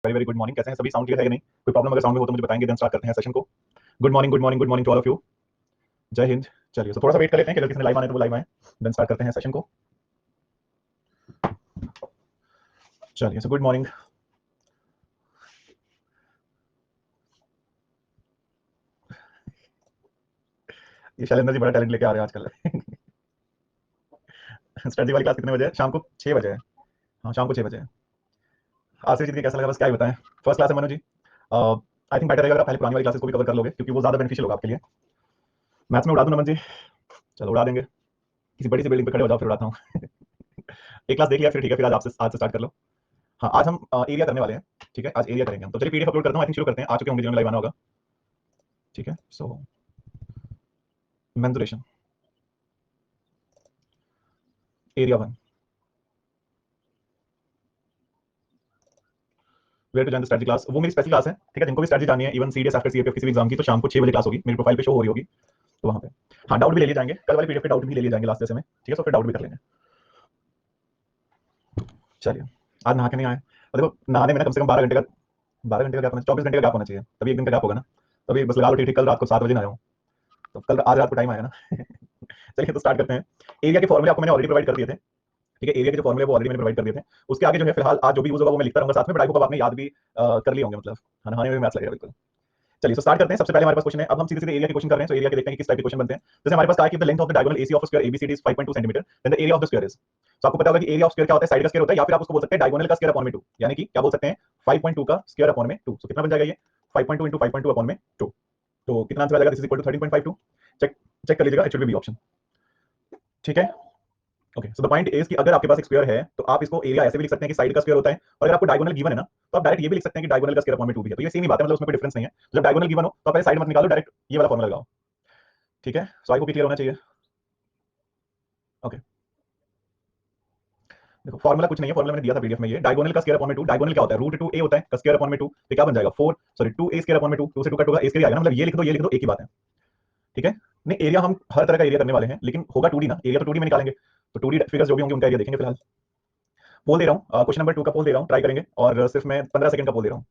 Very very good morning. कैसे हैं सभी? साउंड क्लियर है कि नहीं? कोई प्रॉब्लम अगर साउंड में हो तो मुझे बताएंगे, देन स्टार्ट करते हैं सेशन को। Good morning, good morning, good morning to all of you. जय हिंद। चलिए थोड़ा सा वेट कर लेते हैं कि अगर किसी ने लाइव आने तो वो लाइव आए, देन स्टार्ट करते हैं सेशन को। चलिए सो गुड मॉर्निंग। ये शैलेंद्र जी बड़ा टैलेंट लेके आ रहे हैं आजकल। स्ट्रेटजी वाली क्लास कितने बजे है? शाम को 6 बजे है। हाँ शाम को 6 बजे है। आज से जी कैसा लगा बस क्या ही बताएं। फर्स्ट क्लास है मनु जी। आई थिंक बेटर रहेगा अगर आप पहले पुरानी वाली क्लासेस को भी कवर कर लोगे, क्योंकि वो ज्यादा बेनिफिशियल होगा आपके लिए। मैथ्स में उड़ा दूं नमन जी? चलो उड़ा देंगे, किसी बड़ी सी बिल्डिंग पे खड़े हो जाओ फिर उड़ाता हूँ। एक क्लास देख लिया फिर ठीक है, फिर आज से स्टार्ट कर लो। हाँ आज हम एरिया करने वाले हैं। ठीक है आज एरिया करेंगे हम, तो चलिए पीडीएफ अपलोड करता हूँ। आई थिंक शुरू करते हैं, आ चुके होंगे जिन्होंने लाइव आना होगा। ठीक है so mensuration area 1, where to join the strategy class. वो मेरी स्पेशल क्लास है, ठीक है, जिनको भी स्ट्रेटजी जाननी है, इवन सीडीएस आफ्टर सीएपीएफ किसी भी एग्जाम की, तो शाम को 6 बजे क्लास होगी, मेरी प्रोफाइल पे शो हो रही होगी, तो वहां पे हाँ डाउट भी ले लिए जाएंगे, कल वाले पीडीएफ पे डाउट भी ले लिए जाएंगे लास्ट जैसे में, ठीक है, तो फिर डाउट भी कर लेंगे। चलिए आज नहा के नहीं आए, और देखो नहाने में ना कम से कम 12 घंटे का, 12 घंटे का गैप होना, 24 घंटे का गैप होना चाहिए, तभी एक दिन का गैप होगा ना। तभी बस लगा लो ठीक ठीक, कल रात को 7 बजे ना आया हूँ, तो कल आज रात को टाइम आया ना। चलिए तो स्टार्ट करते हैं। एरिया के फॉर्मूले आपको मैंने ऑलरेडी प्रोवाइड कर दिए थे, ठीक है, एरिया के जो फॉर्मूले वो ऑलरेडी मैंने प्रोवाइड कर दिए थे। उसके आगे जो है फिलहाल आज जो भी यूज होगा वो मैं लिखता रहूंगा साथ में, पढ़ाई को आपने याद भी कर लिए होंगे, मतलब नहाने में मैथ्स लगेगा बिल्कुल। चलिए तो स्टार्ट करते हैं। सबसे पहले हमारे पास क्वेश्चन है, अब हम सीधे सीधे एरिया के क्वेश्चन कर रहे हैं, तो एरिया के देखते हैं कि किस टाइप के क्वेश्चन बनते हैं। जैसे हमारे पास कहा है कि the length of the diagonal AC of square ABCD is 5.2 centimetre, then the area of the square is. तो आपको पता होगा कि एरिया ऑफ स्क्वायर क्या होता है, साइड का स्क्वायर होता है, या फिर आप उसको बोल सकते हैं डायगोनल का स्क्वायर अपॉन में 2, यानी कि क्या बोल सकते हैं 5.2 का स्क्वायर अपॉन में 2। तो कितना बन जाएगा ये 5.2 into 5.2 अपॉन में 2, तो कितना आंसर आ जाएगा, this is equal to 13.52। Check check कर लीजिएगा, इट शुड बी ऑप्शन। ठीक है okay, so the point is कि अगर आपके पास एक स्क्वायर है तो आप इसको एरिया ऐसे भी लिख सकते हैं कि साइड का स्क्वायर होता है, और अगर आपको डायगोनल गिवन है ना तो आप डायरेक्ट ये भी लिख सकते हैं कि डायगोनल का स्क्वायर अपॉन में 2 भी है, तो ये सेम ही बात है, मतलब उसमें कोई डिफरेंस नहीं है। जब डायगोनल गिवन हो तो आप पहले साइड मत निकालो, डायरेक्ट ये वाला फॉर्मूला लगाओ। ठीक है सो आई होप क्लियर होना चाहिए। ओके देखो फॉर्मूला कुछ नहीं है, फॉर्मूला मैंने दिया था पीडीएफ में, ये डायगोनल का स्क्वायर अपॉन में 2, डायगोनल क्या होता है रूट 2 ए होता है का स्क्वायर अपॉन में 2, तो क्या बन जाएगा 4 सॉरी 2 ए स्क्वायर अपॉन में 2, 2 से 2 कट होगा, ए स्क्वायर आएगा ना, मतलब ये लिख दो ये लिख दो, एक ही बात है। ठीक है नहीं एरिया हम हर तरह का एरिया करने वाले हैं, लेकिन होगा 2D ना, एरिया तो 2D में निकालेंगे, तो 2D फिगर्स जो भी होंगे उनका एरिया देखेंगे। फिलहाल पोल दे रहा हूँ, क्वेश्चन नंबर 2 का पोल दे रहा हूँ, ट्राई करेंगे, और सिर्फ मैं 15 सेकंड का पोल दे रहा हूँ।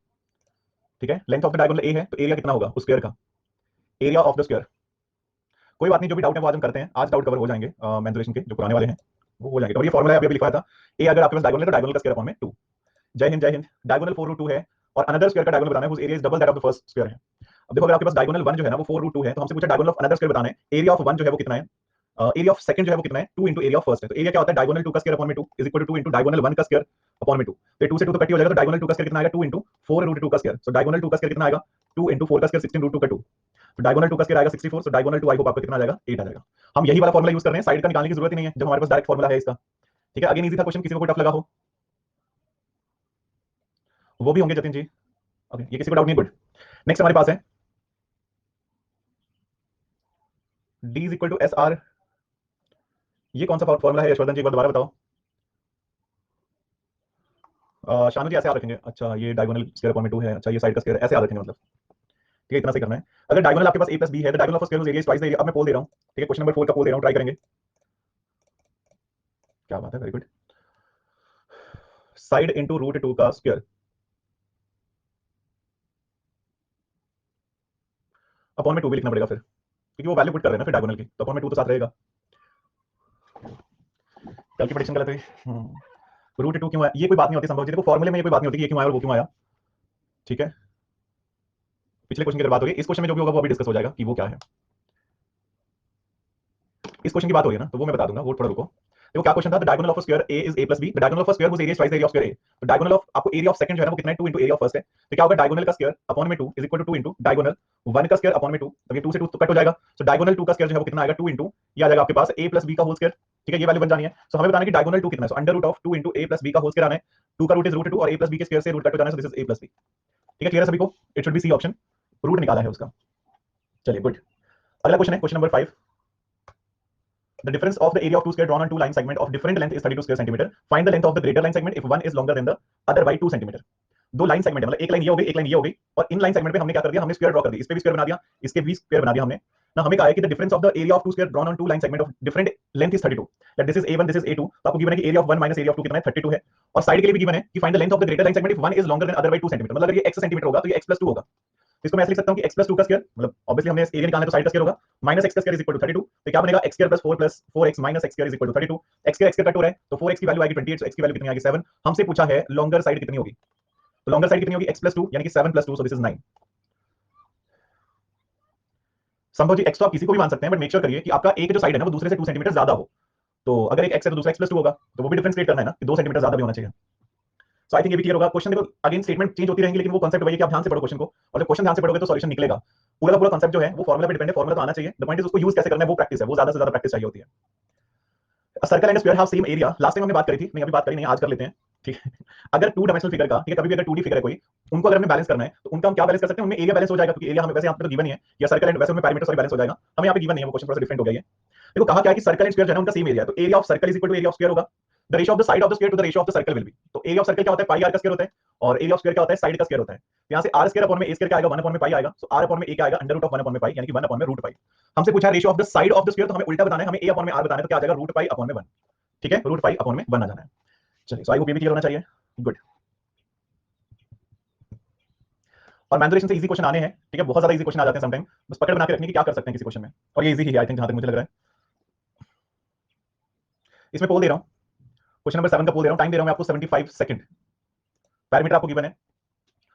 ठीक है length of the diagonal A है, तो एरिया कितना होगा उस स्क्वायर का, एरिया ऑफ द स्क्वायर। कोई बात नहीं, जो भी डाउट है वो आज हम करते हैं, आज डाउट कवर हो जाएंगे मेंसुरेशन के जो पुराने वाले हैं वो हो जाएंगे। और ये फॉर्मूला अभी लिखवाया था, ए अगर आपके पास डायगोनल है तो डायगोनल का स्क्वायर अपॉन में 2। जय हिंद जय हिंद। डायगोनल 4√2 है, और अनदर स्क्वायर का डायगोनल बताना है whose area is double that of the first square है। अब देखो अगर आपके पास डायगोनल 1 जो है ना वो 4√2 है, तो हमसे पूछा डायगोनल ऑफ अनदर स्क्वायर बताना है, एरिया ऑफ 1 जो है वो कितना है, एरिया ऑफ सेकंड जो है वो कितना है 2 into एरिया ऑफ फर्स्ट है, तो एरिया क्या होता है डायगोनल 2 का स्क्वायर अपॉन में 2 is equal to 2 into diagonal 1 का स्क्वायर अपॉन में 2, तो 2 से 2 तो कट ही हो जाएगा, तो डायगोनल 2 का स्क्वायर कितना आएगा 2 into 4√2 का स्क्वायर, सो डायगोनल 2 का स्क्वायर कितना आएगा 2 into 4 का स्क्वायर 16√2 का 2, तो डायगोनल 2 का स्क्वायर आएगा 64, सो डायगोनल 2 आई होप आपका कितना आ जाएगा 8 आ जाएगा। हम यही वाला फॉर्मूला यूज कर रहे हैं, साइड का निकालने की जरूरत ही नहीं है जब हमारे पास डायरेक्ट फॉर्मूला है इसका। ठीक है अगेन इजी था क्वेश्चन, किसी को कोई टफ लगा हो वो भी होंगे जतिन जी। ओके ये किसी को डाउट नहीं, गुड। नेक्स्ट हमारे पास है d is equal to S R, ये कौन सा फॉर्मूला है यशवर्धन जी, एक बार दोबारा बताओ। शानू जी ऐसे याद रखेंगे, अच्छा ये डायगोनल स्क्वायर अपॉन में 2 है, अच्छा ये साइड का स्क्वायर, ऐसे याद रखेंगे मतलब। ठीक है इतना से करना है। अगर डायगोनल आपके पास a प्लस b है तो diagonal of square area is twice the area. अब मैं पोल दे रहा हूं, ठीक है क्वेश्चन नंबर 4 का पोल दे रहा हूं, ट्राई करेंगे। क्या बात है वेरी गुड। साइड इनटू √2 का स्क्वायर अपॉन में 2 भी लिखना पड़ेगा फिर, क्योंकि वो वैल्यू पुट कर रहे हैं ना फिर डायगोनल की, तो अपॉन में 2 तो साथ रहेगा। कल की प्रेडिक्शन गलत हुई। √2 क्यों आया, ये कोई बात नहीं होती संभव जी, देखो फॉर्मूले में ये कोई बात नहीं होती कि ये क्यों आया और वो क्यों आया। ठीक है पिछले क्वेश्चन की अगर बात हो रही है, इस क्वेश्चन में जो भी होगा वो अभी डिस्कस हो जाएगा कि वो क्या है। इस क्वेश्चन की बात हो रही है ना तो वो मैं बता दूंगा, वो थोड़ा रुको। देखो क्या क्वेश्चन था, the diagonal of square a is a plus b, the diagonal of square whose area is twice the area of square a, तो डायगोनल ऑफ आपको एरिया ऑफ सेकंड जो है ना वो कितना है 2 into एरिया ऑफ फर्स्ट है, तो क्या होगा डायगोनल का स्क्वायर अपॉन में 2 is equal to 2 into diagonal 1 का स्क्वायर अपॉन में 2, तो ये 2 से 2 तो कट हो जाएगा, सो डायगोनल 2 का स्क्वायर जो है वो कितना आएगा 2 into ये आ जाएगा आपके पास a प्लस b का होल स्क्वायर। ठीक है ये वैल्यू बन जानी है, सो हमें बताना है कि डायगोनल 2 कितना है, so under root of 2 into a plus b का होल स्क्वायर आना है, 2 का रूट इज √2 और a प्लस b के स्क्वायर से रूट कट हो जाना है, so this is a plus b। ठीक है क्लियर है सभी को, it should be C option, root निकाला है उसका। चलिए गुड। अगला क्वेश्चन है question number 5, the difference of the area of two square drawn on two line segment of different length is 32 square centimeter, find the length of the greater line segment if one is longer than the other by 2 centimeter। दो line segment है, मतलब एक line ये हो गई एक line ये हो गई, और इन लाइन सेगमेंट पे हमने क्या कर दिया, हमने स्क्वायर ड्रॉ कर दिया, इस पे भी स्क्वायर बना दिया, इसके भी स्क्वायर बना दिया हमने, ना हमें कहा है कि the difference of the area of two square drawn on two line segment of different length is 32, that this is a1 this is a2, तो आपको गिवन है कि area of 1 minus area of 2 कितना है 32 है, और साइड के लिए भी गिवन है कि find the length of the greater line segment if 1 is longer than other by 2 centimetre, मतलब अगर ये x सेंटीमीटर होगा तो ये x + 2 होगा, तो इसको मैं ऐसे लिख सकता हूं कि x + 2 का स्क्वायर, मतलब ऑब्वियसली हमने एरिया निकालना है तो साइड का स्क्वायर होगा, माइनस x का स्क्वायर इज इक्वल टू 32, तो क्या बनेगा x square + 4 + 4x minus x square is equal to 32, x square cut हो रहा है तो 4x की वैल्यू आएगी 28, तो x की वैल्यू कितनी आएगी 7, हमसे पूछा है लॉन्गर साइड कितनी होगी, तो लॉन्गर साइड कितनी होगी x + 2 यानी कि 7 + 2, सो दिस इज 9। संभव जी x तो आप किसी को भी मान सकते हैं, बट मेक श्योर करिए कि आपका एक जो साइड है ना वो दूसरे से 2 सेंटीमीटर ज्यादा हो, तो अगर एक x है तो दूसरा x + 2 होगा, तो वो भी डिफरेंस क्रिएट करना है ना कि 2 सेंटीमीटर ज्यादा भी होना चाहिए। सो आई थिंक ये भी क्लियर होगा। क्वेश्चन देखो अगेन स्टेटमेंट चेंज होती रहेंगी, लेकिन वो कांसेप्ट वही है कि आप ध्यान से पढ़ो क्वेश्चन को, और जब क्वेश्चन ध्यान से पढ़ोगे तो सॉल्यूशन निकलेगा। पूरा का पूरा कांसेप्ट जो है वो फॉर्मूला पे डिपेंड है, फॉर्मूला तो आना चाहिए, द पॉइंट इज उसको यूज कैसे करना है वो प्रैक्टिस है, वो ज्यादा से ज्यादा प्रैक्टिस चाहिए होती है। Circle and square have same area, last time हमने बात करी थी, नहीं अभी बात करी नहीं, आज कर लेते हैं, ठीक है। अगर टू डायमेंशनल फिगर का, ठीक है, कभी भी अगर 2D फिगर है कोई, उनको अगर हमें बैलेंस करना है तो उनका हम क्या बैलेंस कर सकते हैं, उनमें एरिया बैलेंस हो जाएगा, क्योंकि एरिया हमें वैसे यहाँ पे तो गिवन ही है, या सर्कल एंड वैसे उनमें पैरामीटर सॉरी बैलेंस हो जाएगा, हमें यहाँ पे गिवन नहीं है, वो क्वेश्चन थोड़ा सा डिफरेंट हो गया है। देखो कहा क्या है कि सर्कल एंड स्क्वायर जो है ना उनका सेम एरिया है, तो area of circle is equal to area of square होगा, the ratio of the side of the square to the ratio of the circle will be, तो एरिया ऑफ सर्कल क्या होता है पाई आर का square होता है, और एरिया ऑफ स्क्वायर क्या होता है साइड का स्क्वायर होता है, तो यहाँ से आर स्क्वायर अपॉन में ए स्क्वायर क्या आएगा 1 अपॉन में पाई आएगा, सो आर अपॉन में ए क्या आएगा अंडर रूट ऑफ 1 अपॉन में पाई, यानी कि 1 अपॉन में रूट पाई। हमसे पूछा है ratio of the side of the square, तो हमें उल्टा बताना है, हमें ए अपॉन में आर बताना है, तो क्या आ जाएगा रूट पाई अपॉन में 1, ठीक है, रूट पाई अपॉन में 1 आ जाना है। चलिए सो आई होप ये भी क्लियर होना चाहिए, गुड। और मैंसुरेशन से इजी क्वेश्चन आने हैं, ठीक है, बहुत ज्यादा इजी क्वेश्चन आ जाते हैं समटाइम, बस पकड़ बना के रखने की क्या कर सकते हैं किसी क्वेश्चन में, और ये इजी ही है आई थिंक जहां तक मुझे लग रहा है। इसमें पोल दे रहा हूं, क्वेश्चन नंबर 7 का पोल दे रहा हूं, टाइम दे रहा हूं मैं आपको 75 सेकंड, पैरामीटर आपको गिवन है,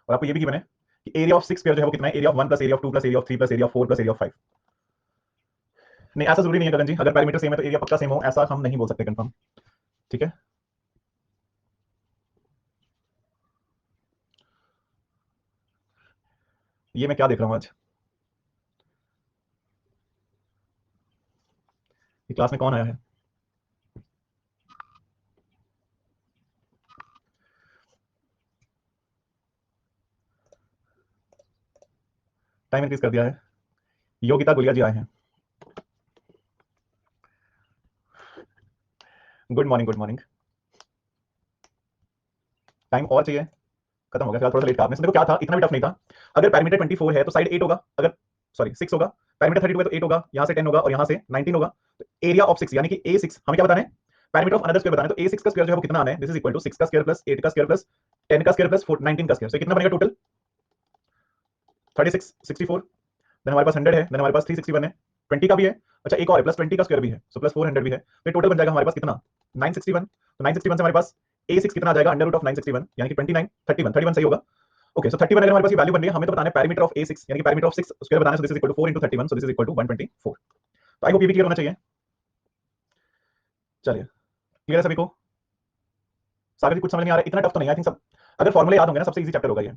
और आपको ये भी गिवन है कि एरिया ऑफ 6 स्क्वायर जो है वो कितना है, area of 1 + area of 2 + area of 3 + area of 4 + area of 5। नहीं ऐसा जरूरी नहीं है गगन जी, अगर पैरामीटर सेम है तो एरिया पक्का सेम हो, ऐसा हम नहीं बोल सकते कंफर्म, ठीक है। ये मैं क्या देख रहा हूं आज, क्लास में कौन आया है, टाइम इंक्रीज कर दिया है, योगिता गुलिया जी आए हैं, good morning good morning. Time और चाहिए, खत्म हो गया फिलहाल, थोड़ा सा लेट था आपने, देखो क्या था इतना भी टफ नहीं था, अगर पैरामीटर 24 है तो साइड 8 होगा, अगर सॉरी 6 होगा, पैरामीटर 32 है तो 8 होगा, यहां से 10 होगा और यहां से 19 होगा, तो एरिया ऑफ 6 यानी कि a6 हमें क्या बताना है, पैरामीटर ऑफ अनदर स्क्वायर बताना है, तो a6 का स्क्वायर जो है वो कितना आना है, दिस इज इक्वल टू 6 का स्क्वायर प्लस 8 का स्क्वायर प्लस 10 का स्क्वायर प्लस 19 का स्क्वायर, तो कितना बनेगा टोटल 36 64, देन हमारे पास 100 है, देन हमारे पास 361 है, 20 का भी है, अच्छा एक और है प्लस 20 का स्क्वायर भी है, सो प्लस 400 भी है, तो टोटल बन जाएगा हमारे पास कितना 961, तो 961 से हमारे पास a6 कितना आ जाएगा अंडर रूट ऑफ 961 यानी कि 29 31 सही होगा। ओके सो 31 अगर हमारे पास ये वैल्यू बन रही है, हमें तो बताना है पैरामीटर ऑफ a6 यानी कि पैरामीटर ऑफ 6 स्क्वायर बताना है, so this is equal to 4 into 31, so this is equal to 124। तो आई होप ये भी क्लियर होना चाहिए। चलिए क्लियर है सभी को, सागर जी कुछ समझ नहीं आ रहा है, इतना टफ तो नहीं, आई थिंक सब अगर फॉर्मूला याद होंगे ना सबसे इजी चैप्टर होगा ये,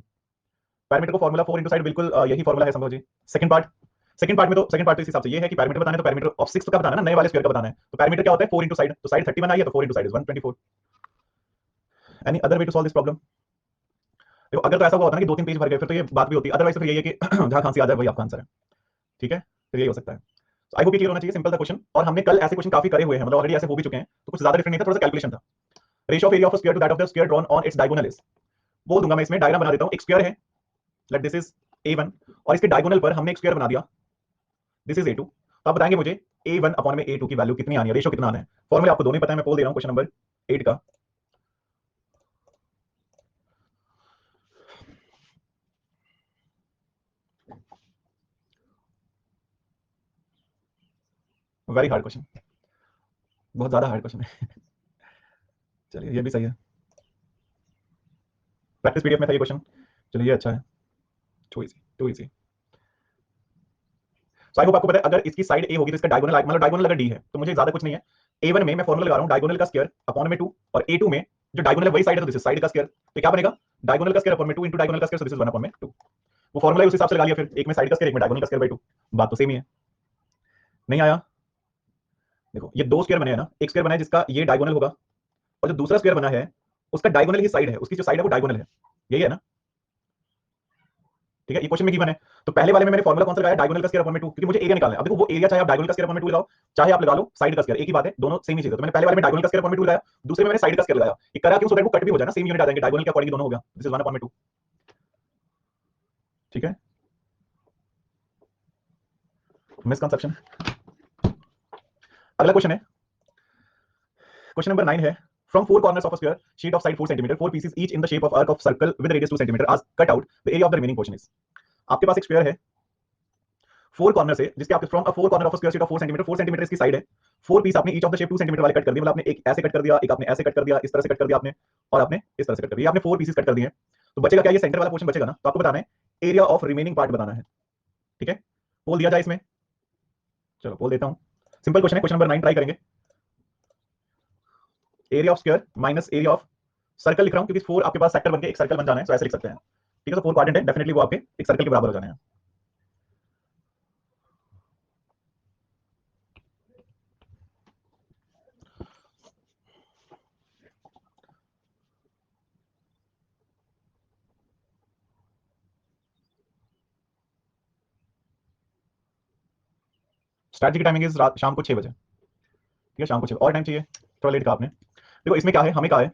पैरामीटर को फॉर्मूला 4 into साइड बिल्कुल यही फॉर्मूला है संभव जी। सेकंड पार्ट तो इस हिसाब से ये है कि पैरामीटर बताना है तो पैरामीटर ऑफ 6 का बताना है ना, नए वाले स्क्वायर का बताना है, तो पैरामीटर क्या होता है 4 into साइड, तो साइड 31 आई है तो 4 into side is 124। Any other way to solve this problem, देखो अगर तो ऐसा हुआ होता है ना कि 2-3 पेज भर गए फिर तो ये बात भी होती है, अदरवाइज तो फिर यही है कि जहां खांसी आ जाए वही आपका आंसर है, ठीक है, फिर यही हो सकता है। आई होप ये क्लियर होना चाहिए, सिंपल सा क्वेश्चन, और हमने कल ऐसे क्वेश्चन काफी करे हुए हैं, मतलब ऑलरेडी ऐसे हो भी चुके हैं, तो कुछ ज्यादा डिफरेंट नहीं था, थोड़ा सा कैलकुलेशन था। Ratio of area of square to that of the square drawn on its diagonal is, बोल दूंगा मैं, इसमें डायग्राम बना देता हूं, एक स्क्वायर है, लेट दिस इज a1, और इसके डायगोनल पर हमने एक स्क्वायर बना दिया, दिस इज a2, तो आप बताएंगे मुझे a1 अपॉन में a2 की वैल्यू कितनी आनी है, रेशियो कितना आना है, फॉर्मूला आपको दोनों ही पता है, मैं बोल दे रहा हूं क्वेश्चन नंबर 8 का। वेरी हार्ड क्वेश्चन, बहुत ज्यादा हार्ड क्वेश्चन है। चलिए ये भी सही है, प्रैक्टिस पीडीएफ में था ये क्वेश्चन, चलिए ये अच्छा है, too easy too easy. So I hope आपको पता है अगर इसकी साइड ए होगी तो इसका डायगोनल मतलब डायगोनल अगर डी है तो मुझे ज्यादा कुछ नहीं है, a1 में मैं फॉर्मूला लगा रहा हूं डायगोनल का स्क्वायर अपॉन में 2, और a2 में जो डायगोनल है वही साइड है तो दिस इज साइड का स्क्वायर, तो क्या बनेगा डायगोनल का स्क्वायर अपॉन में 2 into डायगोनल का square, so this is 1 upon में 2, वो फॉर्मूला उस हिसाब से लगा लिया, फिर एक में साइड का स्क्वायर एक में डायगोनल का स्क्वायर बाय 2, बात तो सेम ही है। नहीं आया, देखो ये दो स्क्वायर बने हैं ना, एक स्क्वायर बना है जिसका ये डायगोनल होगा, और जो दूसरा स्क्वायर बना है उसका डायगोनल ही साइड है, उसकी जो साइड है वो डायगोनल है, यही है ना, ठीक है, ये क्वेश्चन में गिवन है, तो पहले वाले में मैंने फॉर्मूला कौन सा लगाया डायगोनल का स्क्वायर अपॉन में 2, क्योंकि मुझे एरिया निकालना है। अब देखो वो एरिया चाहे आप डायगोनल का स्क्वायर अपॉन में 2 लगाओ, चाहे आप लगा लो साइड का स्क्वायर, एक ही बात है, दोनों सेम ही चीज है, तो मैंने पहले वाले में डायगोनल का स्क्वायर अपॉन में 2 लगाया, दूसरे में मैंने साइड का स्क्वायर लगाया, ये करा क्यों, सो दैट वो कट भी हो जाए ना, सेम यूनिट आ जाएंगे, डायगोनल के अकॉर्डिंग दोनों हो गया, दिस इज 1 अपॉन में 2, ठीक है। मिसकंसेप्शन। अगला क्वेश्चन है, क्वेश्चन नंबर 9 है, from four corners of a square sheet of side 4 centimetre, four pieces each in the shape of arc of circle with radius 2 centimetre are cut out, the area of the remaining portion is. आपके पास एक square है four corner से, जिसके आपके from a four corner of a square sheet of 4 centimetre इसकी side है, four piece आपने each of the shape 2 centimetre वाले कट कर दिए, मतलब आपने एक ऐसे कट कर दिया, एक आपने ऐसे कट कर दिया, इस तरह से कट कर दिया आपने, और आपने इस तरह से कट कर दिया, आपने फोर पीसेस कट कर दिए। तो बचेगा क्या, ये सेंटर वाला पोर्शन बचेगा ना, तो आपको बताना है एरिया ऑफ रिमेनिंग पार्ट बताना है। ठीक है, पोल दिया जाए इसमें, चलो पोल देता हूं, सिंपल क्वेश्चन है, क्वेश्चन नंबर 9 ट्राई करेंगे। Area of square minus area of circle लिख रहा हूं क्योंकि फोर आपके पास सेक्टर बनके एक सर्कल बन जाना है, तो ऐसे लिख सकते हैं। ठीक है, तो फोर क्वाड्रेंट है, डेफिनेटली वो आपके एक सर्कल के बराबर हो जाने हैं। स्ट्रैटेजी की टाइमिंग इज रात शाम को 6 बजे। ठीक है, शाम को 6 और टाइम चाहिए, थोड़ा लेट कहा आपने। देखो इसमें क्या है, हमें क्या है,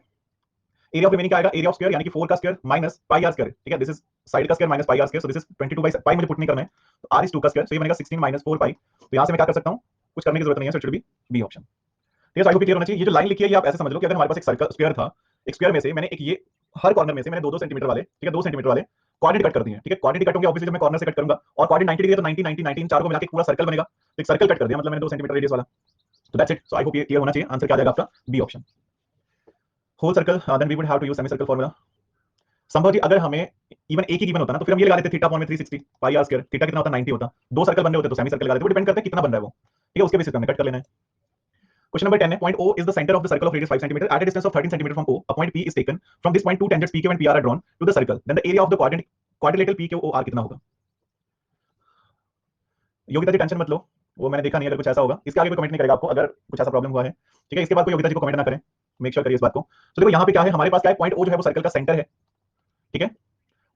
एरिया ऑफ रिमेनिंग क्या आएगा, एरिया ऑफ स्क्वायर यानी कि 4 का square minus pi R square. ठीक है, दिस इज साइड का square minus pi R square, so this is 22 by pi, मुझे पुट नहीं करना है, तो आर इज 2 का स्क्वायर, सो ये बनेगा 16 माइनस 4 पाई। तो यहां से मैं क्या कर सकता हूं, कुछ करने की जरूरत नहीं है, so it should be option. ठीक है, सो आई होप क्लियर होना चाहिए। ये जो लाइन लिखी है ये आप ऐसे समझ लो कि अगर हमारे पास एक सर्कल स्क्वायर था, एक स्क्वायर में से मैंने एक ये हर कॉर्नर में से मैंने 2-2 सेंटीमीटर वाले, ठीक है 2 सेंटीमीटर वाले कोऑर्डिनेट कट कर दिए हैं। ठीक है, कोऑर्डिनेट कट होंगे ऑब्वियसली जब मैं कॉर्नर से कट करूंगा, और कोऑर्डिनेट 90 डिग्री है तो 90 90 90 इन चारों को मिला के पूरा सर्कल बनेगा, तो एक सर्कल कट कर दिया, मतलब मैंने 2 सेंटीमीटर रेडियस वाला। तो that's it, so I hope ये क्लियर होना चाहिए। आंसर क्या आ जाएगा आपका, B option, whole circle, then we would have to use semi circle formula. Sambhav ji अगर हमें इवन एक ही गिवन होता ना तो फिर हम ये लगा लेते थीटा अपॉन में 360 पाई आर स्क्वायर, थीटा कितना होता 90 होता, दो सर्कल बन रहे होते तो सेमी सर्कल लगा देते, वो डिपेंड करता है कितना बन रहा है वो। ठीक है, उसके बेसिस पे हमने कट कर लेना है। क्वेश्चन नंबर 10 है, point O is the center of the circle of radius 5 cm at a distance of 13 cm from O. A point P is taken. From this point two tangents PQ and PR are drawn to the circle. Then the area of the quadrilateral PQOR कितना होगा? योगिता जी tension मत लो, वो मैंने देखा नहीं, अगर कुछ ऐसा होगा इसके आगे कोई कमेंट नहीं करेगा आपको अगर कुछ ऐसा प्रॉब्लम हुआ है। ठीक है, इसके बाद कोई योगिता जी को कमेंट ना करें, मेक श्योर करिए इस बात को। तो देखो यहाँ पे क्या है, हमारे पास क्या है, पॉइंट O जो है वो सर्कल का सेंटर है। ठीक है,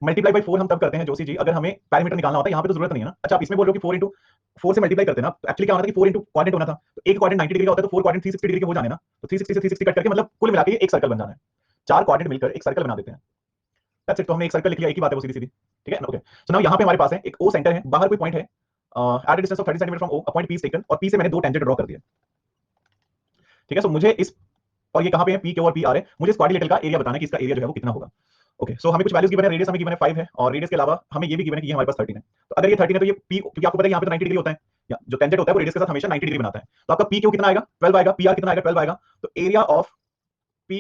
मल्टीप्लाई बाई 4 हम तब करते हैं जोशी जी अगर हमें पैरामीटर निकालना होता है, यहाँ पे तो जरूरत नहीं है ना। अच्छा आप इसमें बोल रहे हो कि 4 इंटू 4 से मल्टीप्लाई करते हैं ना, तो एक्चुअली क्या होना था कि 4 इंटू क्वाड्रेंट होना था, तो एक क्वाड्रेंट 90 डिग्री का होता है तो 4 क्वाड्रेंट 360 डिग्री के हो जाने ना, तो 360 से 360 कट करके मतलब कुल मिला के एक सर्कल बन जाना है, चार क्वाड्रेंट मिलकर एक सर्कल बना देते हैं। दैट्स इट, तो हमने एक सर्कल लिख लिया, एक ही बात है वो सीधी सीधी। ठीक है, ओके, सो नाउ यहाँ पे हमारे पास है एक ओ सेंटर है, बाहर कोई पॉइंट है at distance of 30 centimetre from O, a point P is taken, और पी से मैंने दो टेंजेंट ड्रॉ कर दिए। ठीक है, सो मुझे इस, और ये कहां पे है, पी क्यू और पी आर है, मुझे इस क्वाड्रिलेटरल का एरिया बताना है कि इसका एरिया जो है वो कितना होगा। ओके, सो हमें कुछ वैल्यूज गिवन है, रेडियस हमें गिवन है 5 है, और रेडियस के अलावा हमें ये भी गिवन है कि ये हमारे पास 13 है। तो अगर ये 13 है तो ये पी, क्योंकि आपको पता है यहाँ पे तो 90 डिग्री होता है, या जो टेंजेंट होता है वो रेडियस के साथ हमेशा 90 डिग्री बनाता है, तो आपका पी क्यू कितना आएगा, 12 आएगा, पी आर कितना आएगा, 12 आएगा, तो एरिया ऑफ पी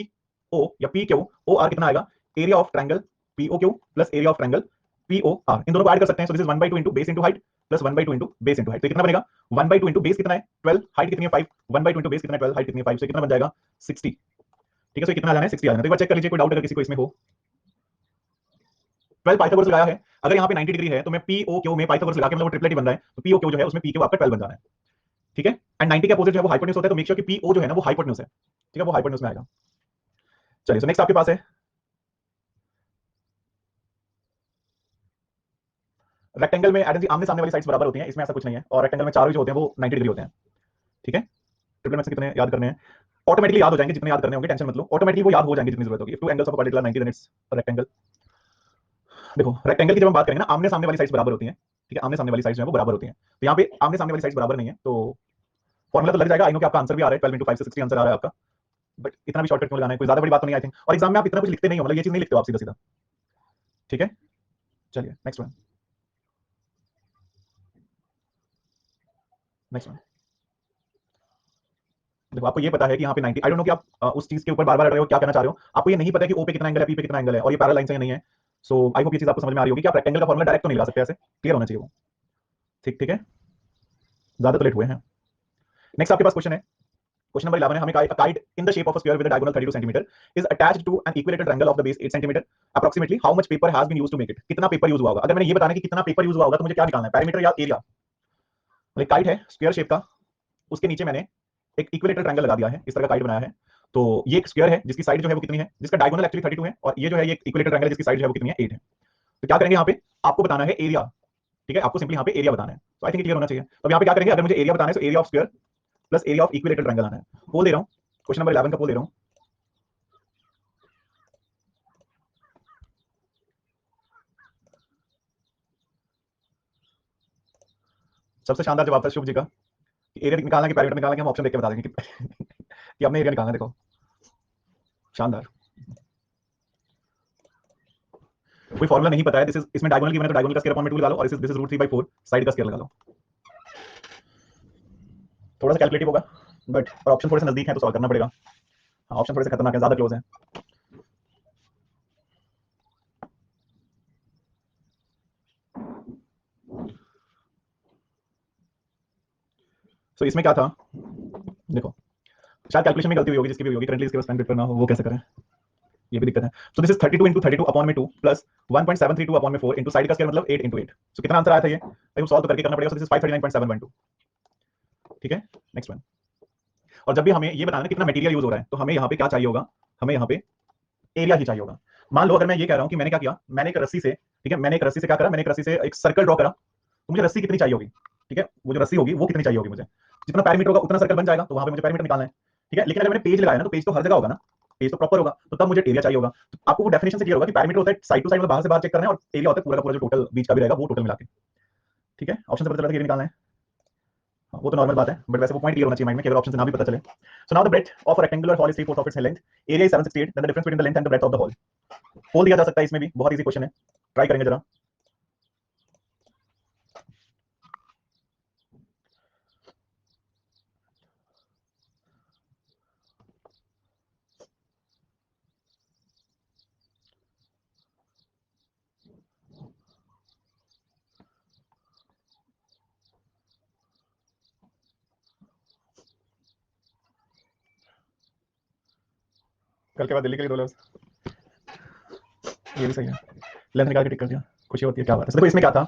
ओ या पी क्यू ओ आर कितना आएगा, area of triangle P O Q plus area of triangle P O R, इन दोनों को ऐड कर सकते हैं। So this is 1/2 into base into height plus 1/2 into base into height, तो कितना बनेगा, 1/2 इंटू बेस कितना है 12, हाइट कितनी है 5, 1/2 इंटू बेस कितना है 12, हाइट कितनी है 5, so कितना बन जाएगा 60। ठीक है, सो कितना आ जाना है 60 आ जाना है। तो एक बार चेक कर लीजिए, कोई डाउट अगर किसी को इसमें हो। 12 पाइथागोरस लगाया है, अगर यहाँ पे 90 डिग्री है तो मैं पी ओ क्यू में पाइथागोरस लगा के, मतलब वो ट्रिपलेट ही बन रहा है, तो पी ओ क्यू जो है उसमें पी क्यू आपका 12 बन जाना है। ठीक है, एंड 90 के अपोजिट जो है वो हाइपोटेन्यूज होता है, तो मेक श्योर कि पी ओ जो है ना वो हाइपोटेन्यूज है। ठीक है, वो हाइपोटेन्यूज में आएगा। चलिए, सो नेक्स्ट आपके पास है रेक्टेंगल में एडन आमने सामने वाली साइड्स बराबर होती हैं, इसमें ऐसा कुछ नहीं है, और रेक्टेंगल में चारों जो होते हैं वो 90 डिग्री होते हैं। ठीक है, ट्रिपल में से कितने याद करने हैं, ऑटोमेटिकली याद हो जाएंगे, जितने याद करने होंगे टेंशन मत लो, ऑटोमेटिकली वो याद हो जाएंगे जितनी जरूरत होगी। If two angles of a quadrilateral 90 then it's rectangle. देखो रेक्टेंगल की जब हम बात करेंगे ना, आमने सामने वाली साइड्स बराबर होती हैं। ठीक है, आमने सामने वाली साइड्स जो है वो बराबर होती हैं, तो यहाँ पे आमने सामने वाली साइड्स बराबर नहीं है, तो फॉर्मूला तो लग जाएगा। आई नो कि आपका आंसर भी आ रहा है, 12 इंटू 5 से 60 आंसर आ रहा है आपका, बट इतना भी शॉर्टकट क्यों लगाना है, कोई ज्यादा बड़ी बात तो नहीं आई थिंक, और एग्जाम में आप इतना कुछ लिखते नहीं हो, मतलब ये चीज नहीं लिखते हो आप सीधा सीधा। ठीक है, चलिए नेक्स्ट वन, नेक्स्ट वन। देखो आपको ये पता है कि यहाँ पे 90, आई डोंट नो कि आप उस चीज के ऊपर बार बार अड़ रहे हो, क्या कहना चाह रहे हो, आपको ये नहीं पता कि ओ पे कितना एंगल है, पी पे कितना एंगल है, और ये पैरेलल लाइन से ये नहीं है। सो आई होप ये चीज आपको समझ में आ रही होगी कि आप रेक्टेंगल का फॉर्मूला डायरेक्ट तो नहीं लगा सकते, ऐसे क्लियर होना चाहिए वो। ठीक, ठीक है, ज्यादा तो लेट हुए हैं। नेक्स्ट आपके पास क्वेश्चन है, क्वेश्चन नंबर 11 है, हमें kite in the shape of a square with a diagonal 32 centimetre is attached to an equilateral triangle of the base 8 centimetre, approximately how much paper has been used to make it, कितना paper use हुआ होगा। अगर मैंने ये बताना है कि कितना पेपर यूज हुआ होगा तो मुझे क्या निकालना है, पैरामीटर या एरिया। मतलब काइट है स्क्वायर शेप का, उसके नीचे मैंने एक इक्विलेटरल ट्रायंगल लगा दिया है, इस तरह का काइट बनाया है, तो ये एक स्क्वायर है जिसकी साइड जो है वो कितनी है, जिसका डायगोनल एक्चुअली 32 है, और ये जो है ये इक्विलेटरल ट्रायंगल है जिसकी साइड जो है वो कितनी है 8 है। तो क्या करेंगे यहाँ पे, आपको बताना है एरिया। ठीक है, आपको सिंपली यहाँ पे एरिया बताना है, तो आई थिंक क्लियर होना चाहिए। तो यहाँ पे क्या करेंगे, अगर मुझे एरिया बताना है तो area of square plus area of equilateral triangle आना है। पोल दे रहा हूँ, क्वेश्चन नंबर 11 का पोल दे रहा हूँ। सबसे शानदार जवाब था शुभ जी का, एरिया निकालना कि पैरामीटर निकालना कि हम ऑप्शन देख के बता देंगे कि आपने एरिया निकालना। देखो शानदार, कोई फॉर्मूला नहीं पता है, दिस इज, इसमें डायगोनल गिवन है तो डायगोनल का स्क्वायर अपॉन में 2 लगा लो, और दिस इज √3/4 साइड का स्क्वायर लगा लो। थोड़ा सा कैलकुलेटिव होगा बट, और ऑप्शन थोड़े से नजदीक है तो सॉल्व करना पड़ेगा। हाँ, ऑप्शन थोड़े से खतरनाक है, ज्यादा क्लोज है। इसमें क्या था, देखो शायद कैलकुलेशन में गलती हुई होगी, जिसकी भी होगी, करंटली इसके पास पेन पेपर ना हो वो कैसे करें, ये भी दिक्कत है। So this is 32 into 32 upon में 2 प्लस 1.732 अपॉन में 4 इंटू साइड का स्क्वायर मतलब 8 into 8। सो कितना आंसर आया था ये, भाई सॉल्व तो करके करना पड़ेगा। सो दिस इज 539.712। ठीक है, नेक्स्ट वन। और जब भी हमें ये बताना है कितना मटेरियल यूज हो रहा है, तो हमें यहाँ पे क्या चाहिए होगा, हमें यहाँ पे एरिया ही चाहिए होगा। मान लो अगर मैं ये कह रहा हूँ कि मैंने क्या किया, मैंने एक रस्सी से, ठीक है, मैंने एक रस्सी से क्या करा, मैंने एक रस्सी से एक सर्कल ड्रॉ करा, तो मुझे रस्सी कितनी चाहिए होगी, ठीक है, वो जो रस्सी होगी वो कितनी चाहिए होगी मुझे, जितना पैरामीटर होगा उतना सर्कल बन जाएगा, तो वहां पे मुझे पैरामीटर निकालना है। ठीक है, लेकिन अगर मैंने पेज लगाया ना, तो पेज तो हर जगह होगा ना, पेज तो प्रॉपर होगा, तो तब मुझे एरिया चाहिए होगा। तो आपको वो डेफिनेशन से क्लियर होगा कि पैरामीटर होता है साइड टू साइड, मतलब बाहर से बाहर चेक करना है, और एरिया होता है पूरा का पूरा जो टोटल बीच का भी रहेगा वो टोटल मिला के। ठीक है, ऑप्शन से पता चला कि निकालना है, वो तो नॉर्मल बात है, बट वैसे वो पॉइंट क्लियर होना चाहिए माइंड में कि अगर ऑप्शन से ना भी पता चले। So now the breadth of a rectangular hall is 3/4 of its length, area is 768, then the difference between the length and the breadth of the hall. खोल दिया जा सकता है, इसमें भी बहुत इजी क्वेश्चन है, ट्राई करेंगे जरा। कल के बाद दिल्ली के लिए 2 लफ्ज, ये भी सही है, लेंथ निकाल के टिक कर दिया, खुशी होती है, क्या बात है। देखो इसमें क्या था,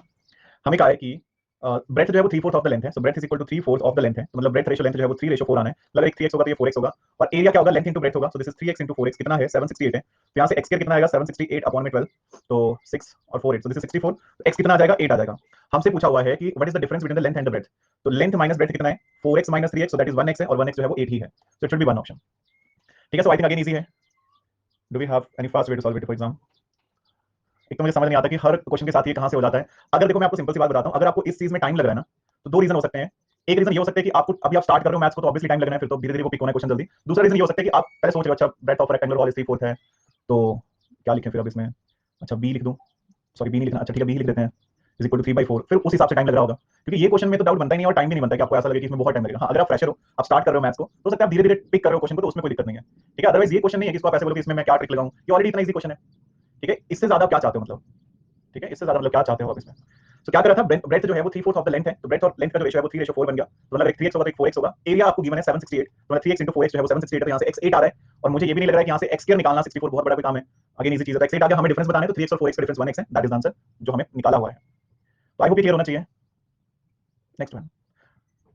हमें कहा है कि ब्रेथ जो है वो 3/4 ऑफ द लेंथ है, so breadth is equal to 3/4 of the length है, तो मतलब ब्रेथ रेशियो लेंथ जो है वो 3:4 आना है, मतलब एक 3x होगा तो ये 4x होगा, और एरिया क्या होगा, लेंथ इनटू ब्रेथ होगा, सो this is 3x into 4x, कितना है 768 है, तो यहां से x स्क्वायर कितना आएगा 768 अपॉन में 12, तो 6 और 4 8, सो दिस इज 64, तो x कितना आ जाएगा 8 आ जाएगा। हमसे पूछा हुआ है कि what is the difference between the length and the breadth, तो लेंथ माइनस ब्रेथ कितना है 4x minus 3x, so that is 1x है, और 1x जो है वो 8 ही है, so it should be one option. ठीक है, so I think again easy है। Do we have any fast way to solve it for exam? एक तो मुझे समझ नहीं आता कि हर क्वेश्चन के साथ ये कहां से हो जाता है। अगर देखो मैं आपको सिंपल सी बात बताता हूं, अगर आपको इस चीज में टाइम लग रहा है ना, तो 2 रीजन हो सकते हैं। एक रीजन ये हो सकता है कि आपको अभी आप स्टार्ट कर रहे हो मैथ्स को, तो ऑब्वियसली टाइम लगना है, फिर तो धीरे धीरे वो पिक होना है क्वेश्चन जल्दी। दूसरा रीजन ये हो सकता है कि आप पहले सोच रहे हो अच्छा breadth of rectangular hall is 3/4 है, तो क्या लिखें फिर अब इसमें, अच्छा बी लिख दूं, सॉरी बी नहीं लिखना, अच्छा ठीक है बी लिख देते हैं, इज इक्वल टू 3/4, फिर उस हिसाब से टाइम लग रहा होगा, क्योंकि ये क्वेश्चन में तो डाउट बनता ही नहीं और टाइम भी नहीं बनता कि आपको ऐसा लगे कि इसमें बहुत टाइम लगेगा। हाँ, अगर आप फ्रेशर हो, आप स्टार्ट कर रहे हो मैथ्स को, तो सकता है आप धीरे धीरे पिक कर रहे हो क्वेश्चन को, तो उसमें कोई दिक्कत नहीं है। ठीक है, अदरवाइज ये क्वेश्चन नहीं है कि इसको आप ऐसे बोलो कि इसमें मैं क्या ट्रिक लगाऊं, ये ऑलरेडी इतना इजी क्वेश्चन है। ठीक है, इससे ज्यादा आप क्या चाहते हो, मतलब ठीक है, इससे ज्यादा मतलब क्या चाहते हो आप इसमें। तो क्या कर रहा था, ब्रेथ जो है वो 3/4 ऑफ द लेंथ है, तो ब्रेथ और लेंथ का जो रेशियो है वो 3:4 बन गया, तो मतलब एक 3x होगा तो एक 4x होगा। एरिया आपको गिवन है 768, तो मतलब 3x 4x जो है वो 768 है, तो यहाँ से x 8 आ रहा है, और मुझे ये भी नहीं लग रहा है कि यहाँ से x स्क्वायर निकालना 64 बहुत बड़ा कोई काम है। अगेन इजी चीज है, x 8 आ गया, हमें डिफरेंस बताना है, तो 3x और 4x का डिफरेंस 1x है, दैट इज आंसर जो हमें निकाला हुआ है। तो आई होप क्लियर होना चाहिए। नेक्स्ट वन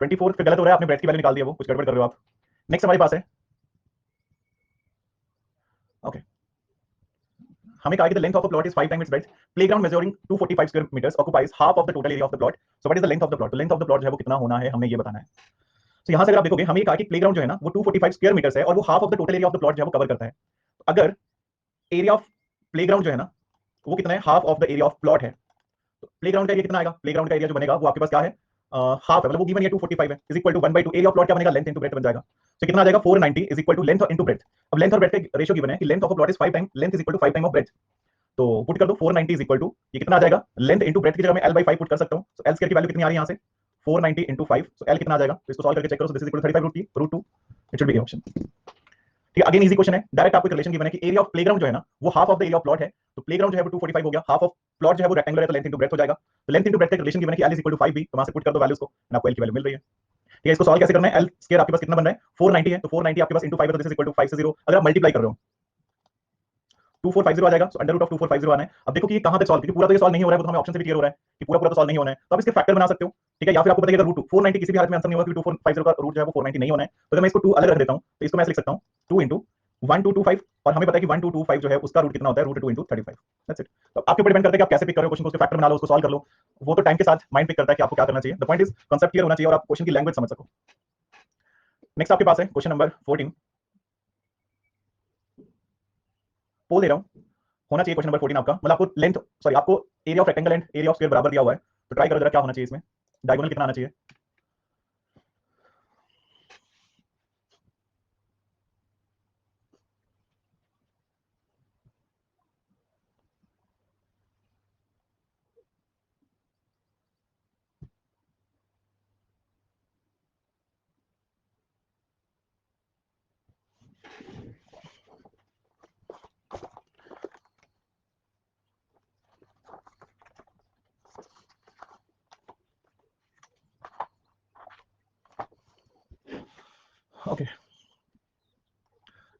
24, फिर गलत हो रहा है, आपने ब्रेथ की वैल्यू निकाल दिया, वो कुछ गड़बड़ कर रहे हो आप। नेक्स्ट हमारे पास है, ओके, हमें कहा कि the length of a plot is 5 times its breadth, playground measuring 245 square metres occupies half of the total area of the plot, so what is the length of the plot, तो length of the plot जो है वो कितना होना है, हमें ये बताना है। तो यहां से अगर आप देखोगे, हमें कहा कि प्लेग्राउंड जो है ना वो 245 स्क्वायर मीटर्स है, और वो half of the total area of the plot जो है वो कवर करता है। तो अगर एरिया ऑफ प्लेग्राउंड जो है ना वो कितना है, half of the area of plot है, तो प्लेग्राउंड का एरिया कितना आएगा, प्लेग्राउंड का एरिया जो बनेगा वो आपके पास क्या है, हाफ है, मतलब वो गिवन है 245 है, is equal to 1/2 area of plot क्या बनेगा, लेंथ इनटू ब्रेथ बन जाएगा। तो कितना आ जाएगा 490 is equal to length into breadth. अब लेंथ और ब्रेथ का रेशियो गिवन है कि length of a plot is 5 time length is equal to 5 time of breadth, तो पुट कर दो 490 इज इक्वल टू, ये कितना आ जाएगा, लेंथ इनटू ब्रेथ की जगह मैं l/5 पुट कर सकता हूं, तो l स्क्वायर की वैल्यू कितनी आ रही है यहां से 490 इनटू 5, सो l कितना आ जाएगा, तो इसको सॉल्व करके चेक करो, so this is equal to 35√2, it should be option. ठीक है, अगेन इजी क्वेश्चन है, डायरेक्ट आपको रिलेशन गिवन है कि एरिया ऑफ प्लेग्राउंड जो है ना वो half of the area of plot है, तो प्लेग्राउंड जो है वो 245 हो गया, हाफ ऑफ प्लॉट जो है वो रेक्टेंगुलर है, तो लेंथ इनटू ब्रेथ हो जाएगा, तो लेंथ इनटू ब्रेथ का रिलेशन गिवन है कि l इज इक्वल टू 5 भी, तो वहां से पुट कर दो वैल्यूज को, आपको l की वैल्यू मिल रही है। ठीक है, इसको सॉल्व कैसे करना है, l स्क्वायर आपके पास कितना बन रहा है 490 है, तो 490 आपके पास इनटू 5 है, तो दिस इज इक्वल टू 5 से 0, अगर आप मल्टीप्लाई कर रहे हो 2450 आ जाएगा, सो अंडर रूट ऑफ 2450 आना है। अब देखो कि ये कहां तक सॉल्व, क्योंकि पूरा तो ये सॉल्व नहीं हो रहा है, वो तो हमें ऑप्शन से भी क्लियर हो रहा है कि पूरा पूरा तो सॉल्व नहीं होना है, तो आप इसके फैक्टर बना सकते हो। ठीक है, या फिर आपको पता है कि रूट 490 किसी भी हालत में आंसर नहीं होगा, क्योंकि 2450 का रूट जो है वो 490 नहीं होना है, तो अगर मैं इसको 2 अलग रख देता हूं, तो इसको मैं ऐसे लिख सकता हूं 2 into 1225, और हमें पता है कि 1225 जो है उसका रूट कितना होता है, रूट 2 into 35, दैट्स इट। तो आपके ऊपर डिपेंड करता है कि आप कैसे पिक कर रहे हो क्वेश्चन को, उसके फैक्टर बना लो, उसको सॉल्व कर लो, वो तो टाइम के साथ माइंड पिक करता है कि आपको क्या करना चाहिए। The point is concept clear होना चाहिए और आप क्वेश्चन की लैंग्वेज समझ सको। नेक्स्ट आपके पास है क्वेश्चन नंबर 14, पोल दे रहा हूं, होना चाहिए क्वेश्चन नंबर 14 आपका, मतलब आपको लेंथ, सॉरी आपको area of rectangle and area of square बराबर दिया हुआ है, तो ट्राई करो जरा क्या होना चाहिए इसमें, डायगोनल कितना आना चाहिए।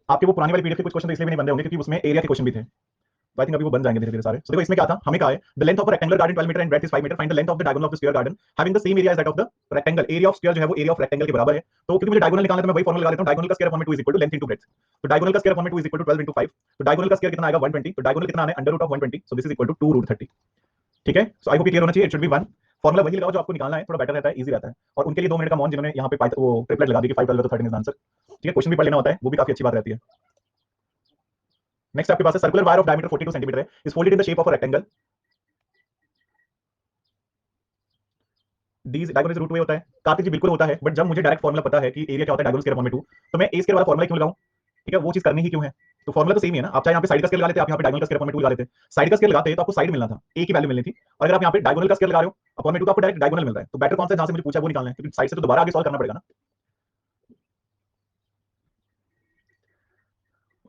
आपके वो पुरानी वाली पीडीएफ के कुछ क्वेश्चन इसलिए भी नहीं बन रहे होंगे क्योंकि उसमें एरिया के क्वेश्चन भी थे, तो आई थिंक अभी वो बन जाएंगे धीरे धीरे सारे। So, देखो इसमें क्या था, हमें कहा है the length of rectangular garden 12 metre and breadth is 5 metre, find the length of the diagonal of the square garden having the same area as that of the rectangle. Area of square जो है वो area of rectangle के बराबर है, तो क्योंकि मुझे diagonal निकालना है तो मैं वही फार्मूला लगा देता हूं, डायगोनल का square upon 2 is equal to length into breadth. तो डायगोनल का square upon 2 is equal to 12 into 5, तो डायगोनल का स्क्वायर कितना आएगा 120, तो डायगोनल कितना आना है under root of 120, so this is equal to 2 root 30। ठीक है, सो आई होप क्लियर होना चाहिए, इट शुड बी 1 फार्मूला वही लगाओ जो आपको निकालना है, थोड़ा बेटर रहता है, इजी रहता है। और उनके लिए 2 मिनट का मौन जिन्होंने यहाँ पे वो ट्रिपलेट लगा दी कि 5 12 तो 13 इज आंसर। ठीक है, क्वेश्चन भी पढ़ लेना होता है, वो भी काफी अच्छी बात रहती है। नेक्स्ट आपके पास है circular wire of diameter 42 centimetre है, is folded in the shape of a rectangle, the diagonal रूट वे होता है। कार्तिक जी बिल्कुल होता है, बट जब मुझे डायरेक्ट फार्मूला पता है कि एरिया क्या होता है डायगोनल स्क्वायर अपॉन 2, तो मैं ए स्क्वायर वाला फार्मूला क्यों लगाऊं? ठीक है, वो चीज करनी ही क्यों है? तो फार्मूला तो सेम ही है ना, आप चाहे यहाँ पे साइड का स्केयर लगा लेते, आप यहाँ पे डायगोनल का स्क्वायर अपॉन 2 लगा लेते। साइड का स्केयर लगाते तो आपको साइड मिलना था, ए की वैल्यू मिलनी थी, और अगर आप यहाँ पे डायगोनल का स्केयर लगा रहे हो अपॉन 2 तो आपको डायरेक्ट डायगोनल मिल रहा है। तो बेटर कौन सा जहां से मुझे पूछा वो निकालना है, क्योंकि साइड से तो दोबारा आगे सॉल्व करना पड़ेगा ना।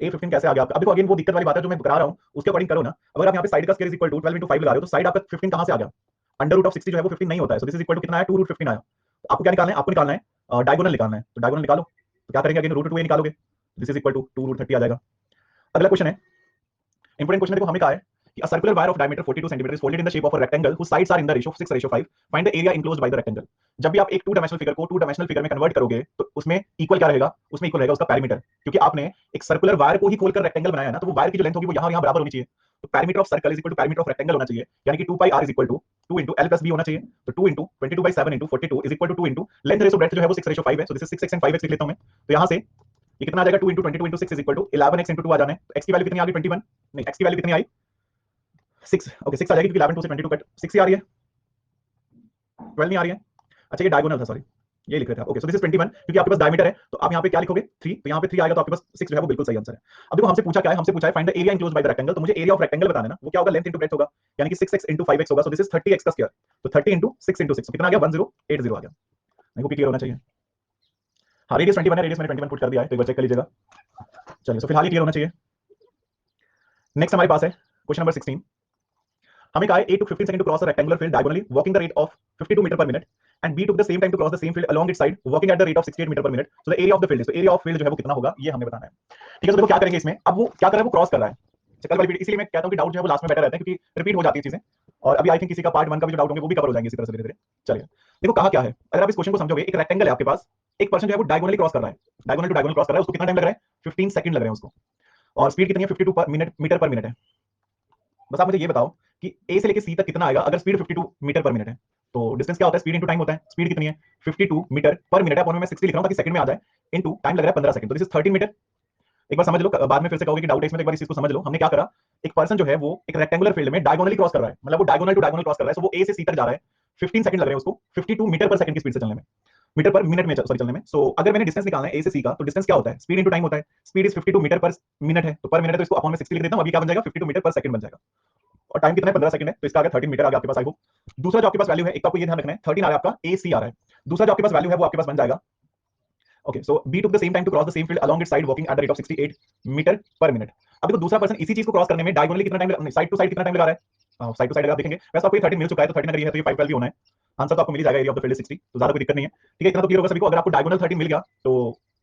A15 कैसे आ गया आपका? अब देखो अगेन वो दिक्कत वाली बात है जो मैं करा रहा हूं, उसके अकॉर्डिंग करो ना। अगर आप यहाँ पे साइड का square is equal to 12 into 5 लगा रहे हो, तो साइड आपका 15 कहां से आ गया? अंडर रूट ऑफ 60 जो है वो 15 नहीं होता है, so this is equal to कितना आया 2 रूट 15 आया। तो आपको क्या निकालना है? आपको निकालना है डायगोनल निकालना है, तो डायगोनल निकालो, तो क्या करेंगे? अगेन रूट 2a निकालोगे, this is equal to 2 root 30 आ जाएगा। अगला क्वेश्चन है इंपोर्टेंट क्वेश्चन, देखो हमें कहा है कि a circular wire of diameter 42 cm is folded in the shape of a rectangle whose sides are in the ratio of 6:5, find the area enclosed by the rectangle। जब भी आप एक 2 डायमेंशनल फिगर को 2 डायमेंशनल फिगर में convert करोगे तो उसमें equal क्या रहेगा? उसमें इक्वल रहेगा उसका पेरीमीटर, क्योंकि आपने एक सर्कुलर वायर को ही खोलकर रेक्टेंगल बनाया ना, तो वो वायर की जो लेंथ होगी वो यहाँ और यहाँ बराबर होनी चाहिए। तो perimeter of circle is equal to perimeter of rectangle होना चाहिए, यानी कि 2 pi r is equal to 2 into l plus b होना चाहिए। तो 2 into 22/7 into 42 is equal to 2 into length ratio breadth जो है वो 6:5 है, so this is 6x and 5x लिख लेता हूं मैं। तो यहाँ से ये कितना आ जाएगा 2 into 22 into 6 is equal to 11x into 2 आ जाना है। तो x की वैल्यू कितनी आ गई 21, नहीं x की वैल्यू कितनी आई 6, ओके 6 आ जाएगी क्योंकि 11 2 से 22 कट 6 ही आ रही है, 12 नहीं आ रही है। अच्छा ये डायगोनल था, सॉरी ये लिख रहे थे आप, ओके सो दिस इज 21, क्योंकि आपके पास डायमीटर है तो आप यहाँ पे क्या लिखोगे 3, तो यहाँ पे 3 आएगा तो आपके पास 6 जो है वो बिल्कुल सही आंसर है। अब देखो हमसे पूछा क्या है, हमसे पूछा है find the area enclosed by the rectangle, तो मुझे एरिया ऑफ रेक्टेंगल बताना है ना, वो क्या होगा लेंथ इनटू ब्रेड्थ होगा, यानी कि 6x into 5x होगा, सो दिस इज 30x का स्क्वायर, तो 30 into 6 into 6 कितना आ गया 1080 आ गया। नहीं को क्लियर होना चाहिए। हाँ रेडियस 21 है, रेडियस मैंने 21 पुट कर दिया है, तो एक बार चेक कर लीजिएगा। चलिए सो फिलहाल ये क्लियर होना चाहिए। नेक्स्ट हमारे पास है क्वेश्चन नंबर 16, हमें कहा है a took 15 seconds to cross a rectangular field diagonally walking the rate of 52 meter per minute and b took the same time to cross the same field along its side walking at the rate of 68 meter per minute, so the area of the field is, so area of field जो है वो कितना होगा ये हमने बताना है। ठीक है, तो देखो क्या करेंगे इसमें, अब वो क्या कर रहा है, वो क्रॉस कर रहा है चक्कर वाली, इसलिए मैं कहता हूं कि डाउट जो है वो लास्ट में बेटर रहता है क्योंकि रिपीट हो जाती है चीजें, और अभी आई थिंक किसी का पार्ट 1 का भी जो डाउट होंगे वो भी कवर हो जाएंगे इसी तरह से धीरे धीरे। चलिए देखो कहा क्या है, अगर आप इस क्वेश्चन को समझोगे, एक रेक्टेंगल है आपके पास, एक पर्सन जो है वो डायगोनली क्रॉस कर रहा है, डायगोनल टू डायगोनल क्रॉस कर रहा है, उसको कितना टाइम लग रहा है 15 सेकंड लग रहे हैं उसको, और स्पीड कितनी है 52 मीटर पर मिनट है। बस आप मुझे ये बताओ कि ए से लेके सी तक कितना आएगा अगर स्पीड 52 मीटर पर मिनट है, तो डिस्टेंस क्या होता है स्पीड इनटू टाइम होता है, स्पीड कितनी है 52 मीटर पर मिनट है, मैं 60 लिख रहा हूं ताकि सेकंड में आ जाए, इनटू टाइम लग रहा है 15 सेकंड, तो दिस इज 13 मीटर। एक बार समझ लो, बाद में फिर से कहोगे कि डाउट है इसमें, तो एक बार इस चीज को समझ लो, हमने क्या करा, एक पर्सन जो है वो एक रेक्टेंगुलर फील्ड में डायगोनली क्रॉस कर रहा है, मतलब वो डायगोनल टू डायगोनल क्रॉस कर रहा है, सो वो ए से सी तक जा रहा है, 15 सेकंड लग रहे हैं उसको 52 मीटर पर सेकंड की स्पीड से चलने में, मीटर पर मिनट में सॉरी चलने में। सो अगर मैंने डिस्टेंस निकालना है ए से सी का, तो डिस्टेंस क्या होता है स्पीड इनटू टाइम होता है, speed is 52 metre per minute है, तो पर मिनट है तो इसको अपॉन में 60 लिख देता हूं, अभी क्या बन जाएगा 52 मीटर पर सेकंड बन जाएगा, और टाइम कितना है 15 सेकंड है, तो इसका आ गया 13 मीटर आ गया आपके पास। आई होप दूसरा जो आपके पास वैल्यू है, एक तो आपको ये ध्यान रखना है 13 आ रहा है आपका ए सी आ रहा है, दूसरा जो आपके पास वैल्यू है वो आपके पास बन जाएगा, okay so b took the same time to cross the same field along its side walking at the rate of 68 metre per minute. अब देखो दूसरा पर्सन इसी चीज को क्रॉस करने में डायगोनली कितना टाइम, साइड टू साइड कितना टाइम लगा रहा है, साइड टू साइड अगर आप देखेंगे वैसे आपको ये 13 मिल चुका है, तो 13 अगर ये है तो ये 512 भी होना है, आंसर तो आपको मिल ही जाएगा, एरिया ऑफ द फील्ड 60, तो ज्यादा कोई दिक्कत नहीं है। ठीक है, इतना तो क्लियर होगा सभी को, अगर आपको डायगोनल 13 मिल गया तो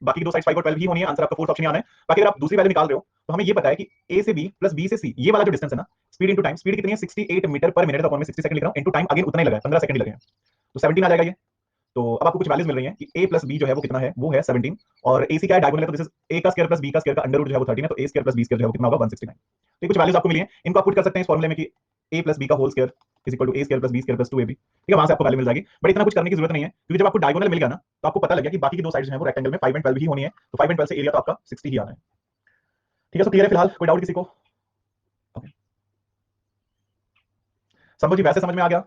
बाकी की दो साइड 5 और 12 ही होनी है, आंसर आपका फोर्थ ऑप्शन ही आना है। बाकी अगर आप दूसरी वैल्यू निकाल रहे हो तो हमें ये पता है कि a से b प्लस b से c ये वाला जो डिस्टेंस है ना, स्पीड इनटू टाइम, स्पीड कितनी है 68 मीटर पर मिनट, तो मैं 60 सेकंड लिख रहा हूं, इनटू टाइम अगेन उतना ही लगा है 15 सेकंड ही लगे हैं, तो 17 आ जाएगा ये। तो अब आपको कुछ वैल्यूज मिल रही हैं कि a प्लस b जो है वो कितना है, वो है 17, और ac क्या है डायगोनल है, तो दिस इज a का स्क्वायर प्लस b का स्क्वायर का अंडर रूट जो है वो 13 है, तो a square plus b square जो है वो कितना होगा 169। तो कुछ वैल्यूज आपको मिली हैं, इनको आप पुट कर सकते हैं इस फॉर्मूले में कि a प्लस b का whole square is equal to a square plus b square plus 2ab। ठीक है, वहां से आपको वैल्यू मिल जाएगी, बट इतना कुछ करने की जरूरत नहीं है, क्योंकि जब आपको डायगोनल मिल गया ना तो आपको पता लग गया कि बाकी की दो साइड्स जो है वो रेक्टेंगल में 5 एंड 12 ही होनी है, तो 5 एंड 12 से एरिया तो आपका 60 ही आना है। ठीक है, सो क्लियर है फिलहाल, कोई डाउट किसी को? ओके संभव जी वैसे समझ में आ गया?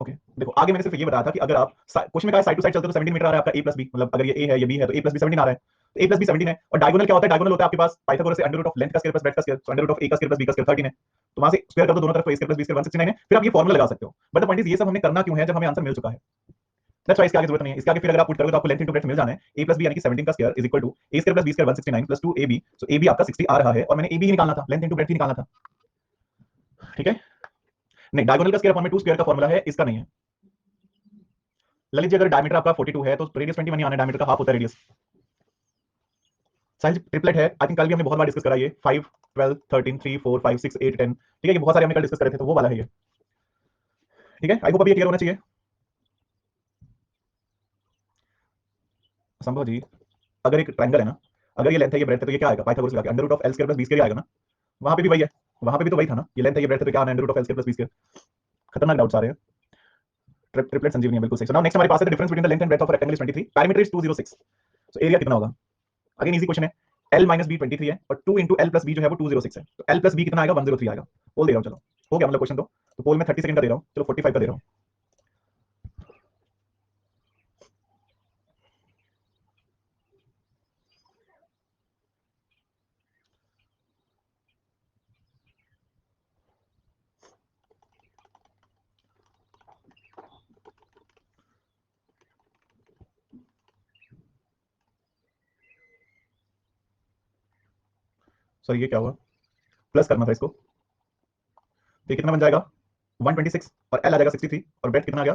ओके देखो आगे मैंने सिर्फ ये बताया था कि अगर आप क्वेश्चन में कहा साइड टू साइड चलते तो 17 मीटर आ रहा है आपका a प्लस बी, मतलब अगर ये a है ये b है तो a प्लस बी 17 आ रहा है, तो a प्लस बी 17 है, और डायगोनल क्या होता है, डायगोनल होता है आपके पास पाइथागोरस से अंडर रूट ऑफ लेंथ का स्क्वायर प्लस ब्रेड्थ का स्क्वायर, तो अंडर रूट ऑफ a का स्क्वायर प्लस b का स्क्वायर 13 है, तो वहां से स्क्वायर कर दो दोनों तरफ, तो a square plus b square 169 है, फिर आप ये फार्मूला लगा सकते हो। बट द पॉइंट इज ये सब हमने करना क्यों है जब हमें आंसर मिल चुका है, दैट्स व्हाई इसके आगे जरूरत नहीं है, इसके आगे फिर अगर आप पुट करोगे तो आपको लेंथ इनटू ब्रेड्थ मिल जाना है, a प्लस b यानी कि 17 का square is equal to a square plus b square 169 plus 2ab, so ab आपका 60 आ रहा है, और मैंने ab ही निकालना था, लेंथ इनटू ब्रेड्थ ही निकालना था। ठीक है, नहीं डायगोनल का स्क्वायर अपॉन में 2 स्क्वायर का फार्मूला है, इसका नहीं है। ललित जी अगर डायमीटर आपका 42 है तो रेडियस 21 ही आना है, डायमीटर का हाफ होता है रेडियस, साइज ट्रिपलेट है। आई थिंक कल भी हमने बहुत बार डिस्कस करा ये 5 12 13 3 4 5 6 8 10, ठीक है, ये बहुत सारे हमने कल डिस्कस करे थे, तो वो वाला है ये, ठीक है। आई होप अभी ये क्लियर होना चाहिए। संभव जी, अगर एक ट्रायंगल है ना, अगर ये लेंथ है ये ब्रेड्थ है, तो ये क्या आएगा, पाइथागोरस लगा के under root of L square plus B square आएगा ना। वहां पे भी वही है, वहां पे भी तो वही था ना, ये लेंथ है ये ब्रेड्थ है, तो क्या आना है, under root of L square plus B square. खतरनाक डाउट्स आ रहे हैं। ट्रिपलेट संजीवनी है, बिल्कुल सही। सो नाउ नेक्स्ट हमारे पास है the difference between the length and breadth of rectangle is 23, parameter is 206। So area कितना होगा, अगेन इजी क्वेश्चन है। एल माइनस बी 23 है और 2 इंटू एल प्लस बी जो है वो 206 है, तो एल प्लस बी कितना आएगा, 103 आएगा। पोल दे रहा हूँ, चलो हो गया मतलब क्वेश्चन। तो पोल में 30 सेकंड का दे रहा हूँ, चलो 45 का दे रहा हूँ। सॉरी ये क्या हुआ, प्लस करना था इसको, तो ये कितना बन जाएगा 126 और एल आ जाएगा 63 और ब्रेथ कितना आ गया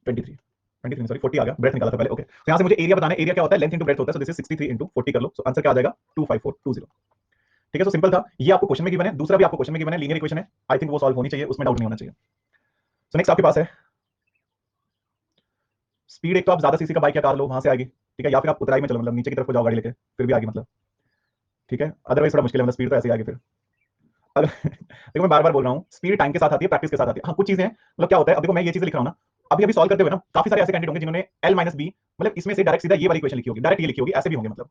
23, 23 सॉरी 40 आ गया, ब्रेथ निकाला था पहले। ओके, तो यहां से मुझे एरिया बताना है, एरिया क्या होता है, लेंथ इंटू ब्रेथ होता है। सो दिस इज 63 इंटू 40 कर लो, सो आंसर क्या आ जाएगा 25420, ठीक है। सो सिंपल था, ये आपको क्वेश्चन में गिवन है, दूसरा भी आपको क्वेश्चन में गिवन है, लीनियर इक्वेशन है। आई थिंक वो सॉल्व होनी चाहिए, उसमें डाउट नहीं होना चाहिए। सो नेक्स्ट आपके पास है स्पीड, एक तो आप ज्यादा सीसी का बाइक या कार लो, वहां से आएगी, ठीक है, या फिर आप उतराई में चलो, मतलब नीचे की तरफ को जाओ गाड़ी लेके, फिर भी आएगी मतलब, ठीक है। अदरवाइज थोड़ा मुश्किल है, मतलब स्पीड तो ऐसे ही आएगी फिर। अगर देखो मैं बार बार बोल रहा हूँ, स्पीड टाइम के साथ आती है, प्रैक्टिस के साथ आती है। हाँ कुछ चीजें हैं, मतलब क्या होता है, अब देखो मैं ये चीजें लिख रहा हूँ ना, अभी अभी सॉल्व करते हुए ना काफी सारे ऐसे कैंडिडेट होंगे जिन्होंने एल माइनस बी, मतलब इसमें से डायरेक्ट सीधा ये वाली इक्वेशन लिखी होगी, डायरेक्ट ये लिखी होगी, ऐसे भी होंगे मतलब।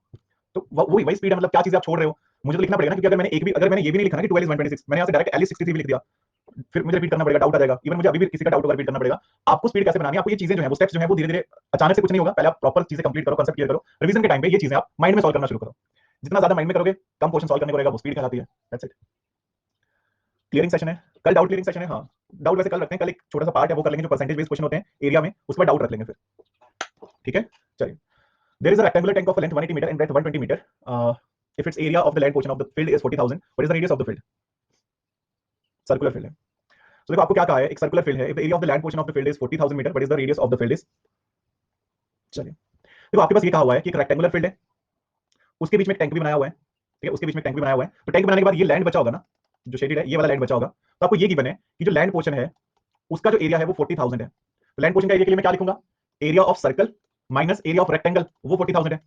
तो वही वही स्पीड है, मतलब क्या चीजें आप छोड़ रहे हो, मुझे तो लिखना पड़ेगा ना, क्योंकि अगर मैंने ये भी नहीं लिखा ना कि 12 is 126, मैंने यहाँ से डायरेक्ट एल इज 63 भी लिख दिया, फिर मुझे रिपीट करना पड़ेगा, डाउट आ जाएगा। इवन मुझे अभी भी किसी का डाउट होगा, रिपीट करना पड़ेगा। आपको स्पीड कैसे बनानी है, आपको ये चीजें जो है वो स्टेप्स जो है वो धीरे धीरे, अचानक से कुछ नहीं होगा, पहले आप प्रॉपर चीजें कंप्लीट करो, कंसेप्ट क्लियर करो, रिवीजन के टाइम पे ये चीजें आप माइंड में सॉल्व करना शुरू करो। जितना ज्यादा माइंड में करोगे, कम क्वेश्चन सॉल्व करने को रहेगा, वो स्पीड कहलाती है। That's it. क्लियरिंग सेशन है कल, डाउट क्लियरिंग सेशन है। हाँ डाउट वैसे कल रखते हैं, कल एक छोटा सा पार्ट है वो कर लेंगे, जो परसेंटेज बेस्ड क्वेश्चन होते हैं एरिया में, उस पर डाउट रख लेंगे फिर, ठीक है। चलिए, there is a rectangular tank of length 180 metre and breadth 120 metre, if its area of the land portion of the field is 40,000, what is the radius of the field? Circular field है। तो देखो आपको क्या कहा है, एक circular field है, if the area of the land portion of the field is 40,000 metre, what is the radius of the field is? चलिए देखो आपके पास ये कहा हुआ है कि एक रेक्टेंगुलर फील्ड है, उसके बीच में एक टैंक भी बनाया हुआ है, ठीक है, उसके बीच में एक टैंक भी बनाया हुआ है। तो टैंक बनाने के बाद ये लैंड बचा होगा ना, जो शेडेड है ये वाला लैंड बचा होगा, तो आपको ये गिवन है कि जो लैंड पोर्शन है उसका जो एरिया है वो 40,000 है। तो लैंड पोर्शन का एरिया के लिए मैं क्या लिखूंगा, area of circle minus area of rectangle, वो 40,000 है।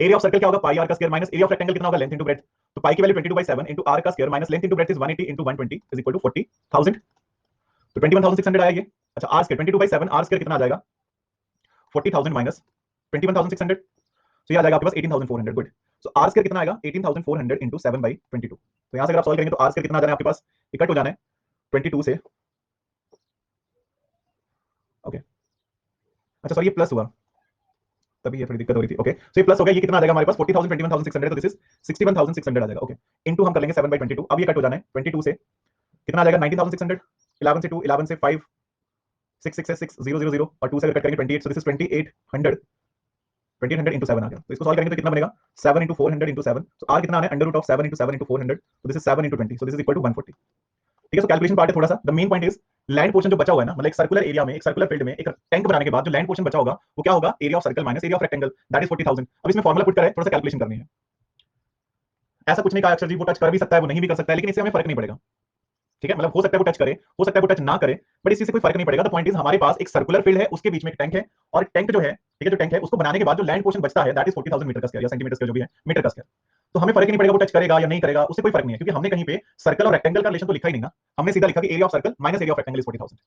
एरिया ऑफ सर्कल क्या होगा, पाई आर का square, minus area of rectangle कितना होगा, लेंथ इंटू ब्रेड्थ। तो पाई की वैल्यू 22/7 इंटू आर का square minus length into breadth is 180 into 120 is equal to 40,000। तो 21,600 आया ये। अच्छा आर स्क्वायर 22/7, आर स्क्वायर कितना आ जाएगा 40,000 माइनस 21,600, तो ये आ जाएगा आपके पास 18,400। गुड। सो आर स्क्वायर कितना आएगा 18,400 इंटू 7/22। तो यहां से अगर आप सॉल्व करेंगे तो आर स्क्वायर कितना आ जाना है आपके पास, इकट हो जाना है 22 से। ओके अच्छा सॉरी ये प्लस हुआ, तभी ये थोड़ी दिक्कत हो रही थी। ओके सो ये प्लस हो गया, ये कितना आ जाएगा हमारे पास 40,000 21,600, तो दिस इज 61,600 आ जाएगा। ओके इनटू हम कर लेंगे 7/22, अब ये कट हो जाना है 22 से, कितना आ जाएगा 19,600, 11 से 2, 11 से 5, 6 6 से 6 0 0 0 और 2 से अगर कट करेंगे 28, सो दिस इज 2800, 2800 इंटू 7 आ गया। तो इसको सॉल्व करेंगे तो कितना बनेगा 7 इंटू 400 इंटू 7, तो आर कितना आना है under root of 7 into 7 into 400, तो this is 7 into 20, so this is equal to 140, ठीक है। सो कैलकुलेशन पार्ट है थोड़ा सा, the main point is land portion जो बचा हुआ है ना, मतलब एक सर्कुलर एरिया में, एक सर्कुलर फील्ड में एक टैंक बनाने के बाद जो लैंड पोर्शन बचा होगा वो क्या होगा, area of circle minus area of rectangle, that is 40,000। अब इसमें फॉर्मुला पुट करें, थोड़ा सा कैलकुलेशन करनी है। ऐसा कुछ नहीं कहा अक्षर जी, वो टच कर भी सकता है वो नहीं भी कर सकता है, लेकिन इससे हमें फर्क नहीं पड़ेगा, ठीक है। मतलब हो सकता है वो टच करे, हो सकता है वो टच ना करे, बट इस चीज से कोई फर्क नहीं पड़ेगा। द पॉइंट इज हमारे पास एक सर्कुलर फील्ड है, उसके बीच में एक टैंक है, और टैंक जो है, ठीक है, जो टैंक है उसको बनाने के बाद जो लैंड पोर्शन बचता है दैट इज 40,000 मीटर का स्क्वायर या सेंटीमीटर स्क्वायर जो भी है, मीटर का स्क्वायर। तो हमें फर्क ही नहीं पड़ेगा वो टच करेगा या नहीं करेगा, उससे कोई फर्क नहीं है, क्योंकि हमने कहीं पे सर्कल और रेक्टेंगल का रिलेशन तो लिखा ही नहीं ना, हमने सीधा लिखा कि area of circle minus area of rectangle is 40,000।